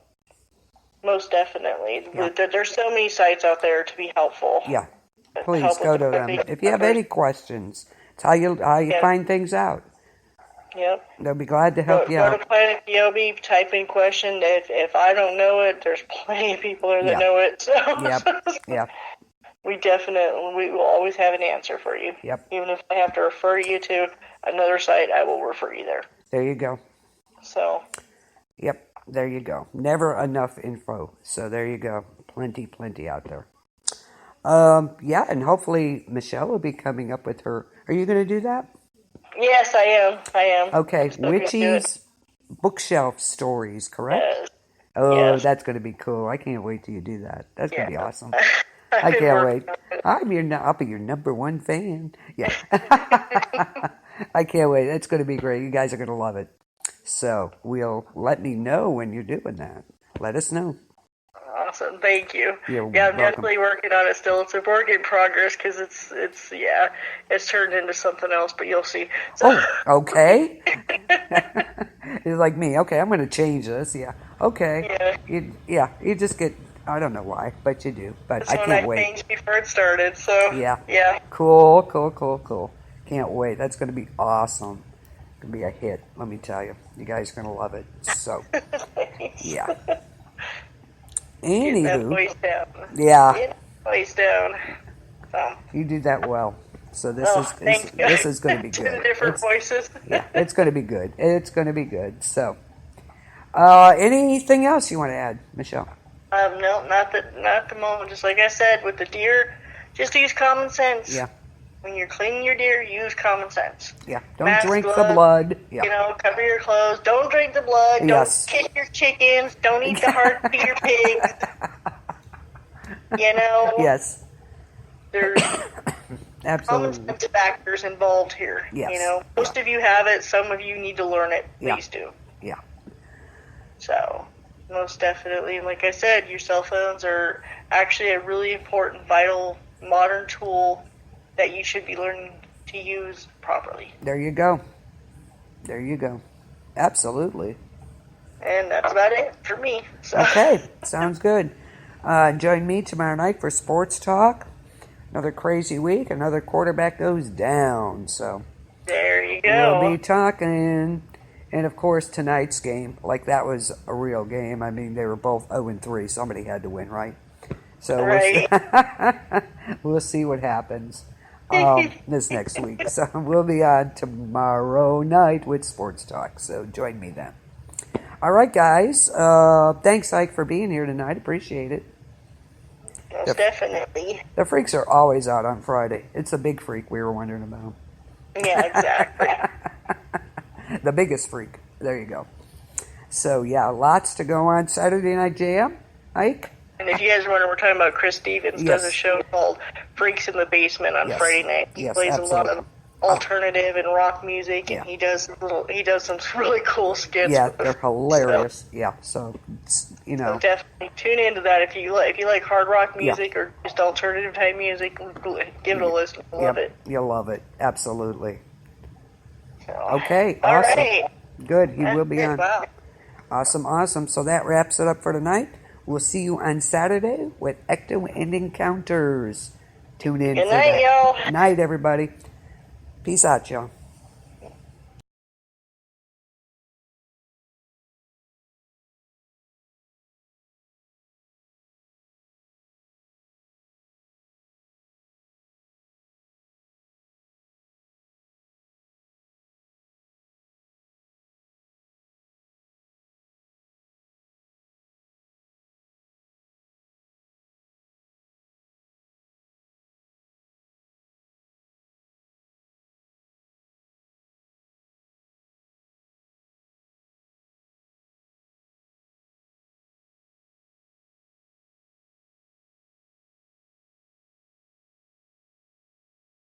most definitely. There's so many sites out there to be helpful. Yeah, please go to them. If you have any questions, it's how you find things out. Yep. They'll be glad to help you out. Go to Planet B.O.B, type in question. If I don't know it, there's plenty of people there that know it. So. Yep. We will always have an answer for you. Yep. Even if I have to refer you to another site, I will refer you there. There you go. So. Yep, there you go. Never enough info. So there you go. Plenty out there. And hopefully Michelle will be coming up with her. Are you going to do that? Yes, I am. I am. Okay, I'm looking to do it. Witchy's bookshelf stories, correct? Yes. Oh, Yes. that's going to be cool. I can't wait till you do that. That's going Yeah. to be awesome. I've I been can't working wait. on it. I'll be your number one fan. Yeah. I can't wait. It's going to be great. You guys are going to love it. So let me know when you're doing that. Let us know. Awesome. Thank you. You're Yeah, I'm welcome. definitely working on it still. It's a work in progress because it's turned into something else, but you'll see. So, Oh, okay. It's like me. Okay, I'm going to change this. Yeah. Okay. You just get, I don't know why, but you do. But that's I when can't I wait. changed before it started. So, Yeah. Cool. Can't wait. That's going to be awesome. Going to be a hit. Let me tell you. You guys are going to love it. So, yeah. Getting that Anywho, voice down. yeah, Getting that voice down. So, you do that well. So this thanks, this is going to be Two good. different voices. Yeah, it's going to be good. It's going to be good. So, anything else you want to add, Michelle? No, not the moment. Just like I said, with the deer, just use common sense. Yeah. When you're cleaning your deer, use common sense. Yeah. Don't Mask, drink the gloves, blood. Yeah. Cover your clothes. Don't drink the blood. Yes. Don't kiss your chickens. Don't eat the heart of your pigs. Yes. There's Absolutely. common sense factors involved here. Yes. Most of you have it. Some of you need to learn it. Yeah. Please do. Yeah. So, most definitely, like I said, your cell phones are actually a really important, vital, modern tool that you should be learning to use properly. There you go. Absolutely. And that's about it for me. So. Okay. Sounds good. Join me tomorrow night for Sports Talk. Another crazy week. Another quarterback goes down. So there you go. we'll be talking. And, of course, tonight's game, like that was a real game. I mean, they were both 0-3. Somebody had to win, right? So right. we'll see what happens this next week. So we'll be on tomorrow night with Sports Talk. So join me then. All right, guys. Thanks, Ike, for being here tonight. Appreciate it. Most definitely. The freaks are always out on Friday. It's a big freak we were wondering about. Yeah, exactly. The biggest freak. There you go. So, yeah, lots to go on Saturday Night Jam. Ike? And if you guys wonder, we're talking about Chris Stevens. Yes. Does a show called Freaks in the Basement on Yes. Friday night. He Yes, plays absolutely. a lot of alternative and rock music, and he does some really cool skits. Yeah, they're hilarious. Yeah, so So definitely tune into that if you like hard rock music or just alternative type music. Give it a listen. You'll love it. You'll love it. Absolutely. So, Okay, all awesome. right. Good, he will be on. Wow. Awesome. So that wraps it up for tonight. We'll see you on Saturday with Ecto and Encounters. Tune in. Good night, y'all. Night, everybody. Peace out, y'all.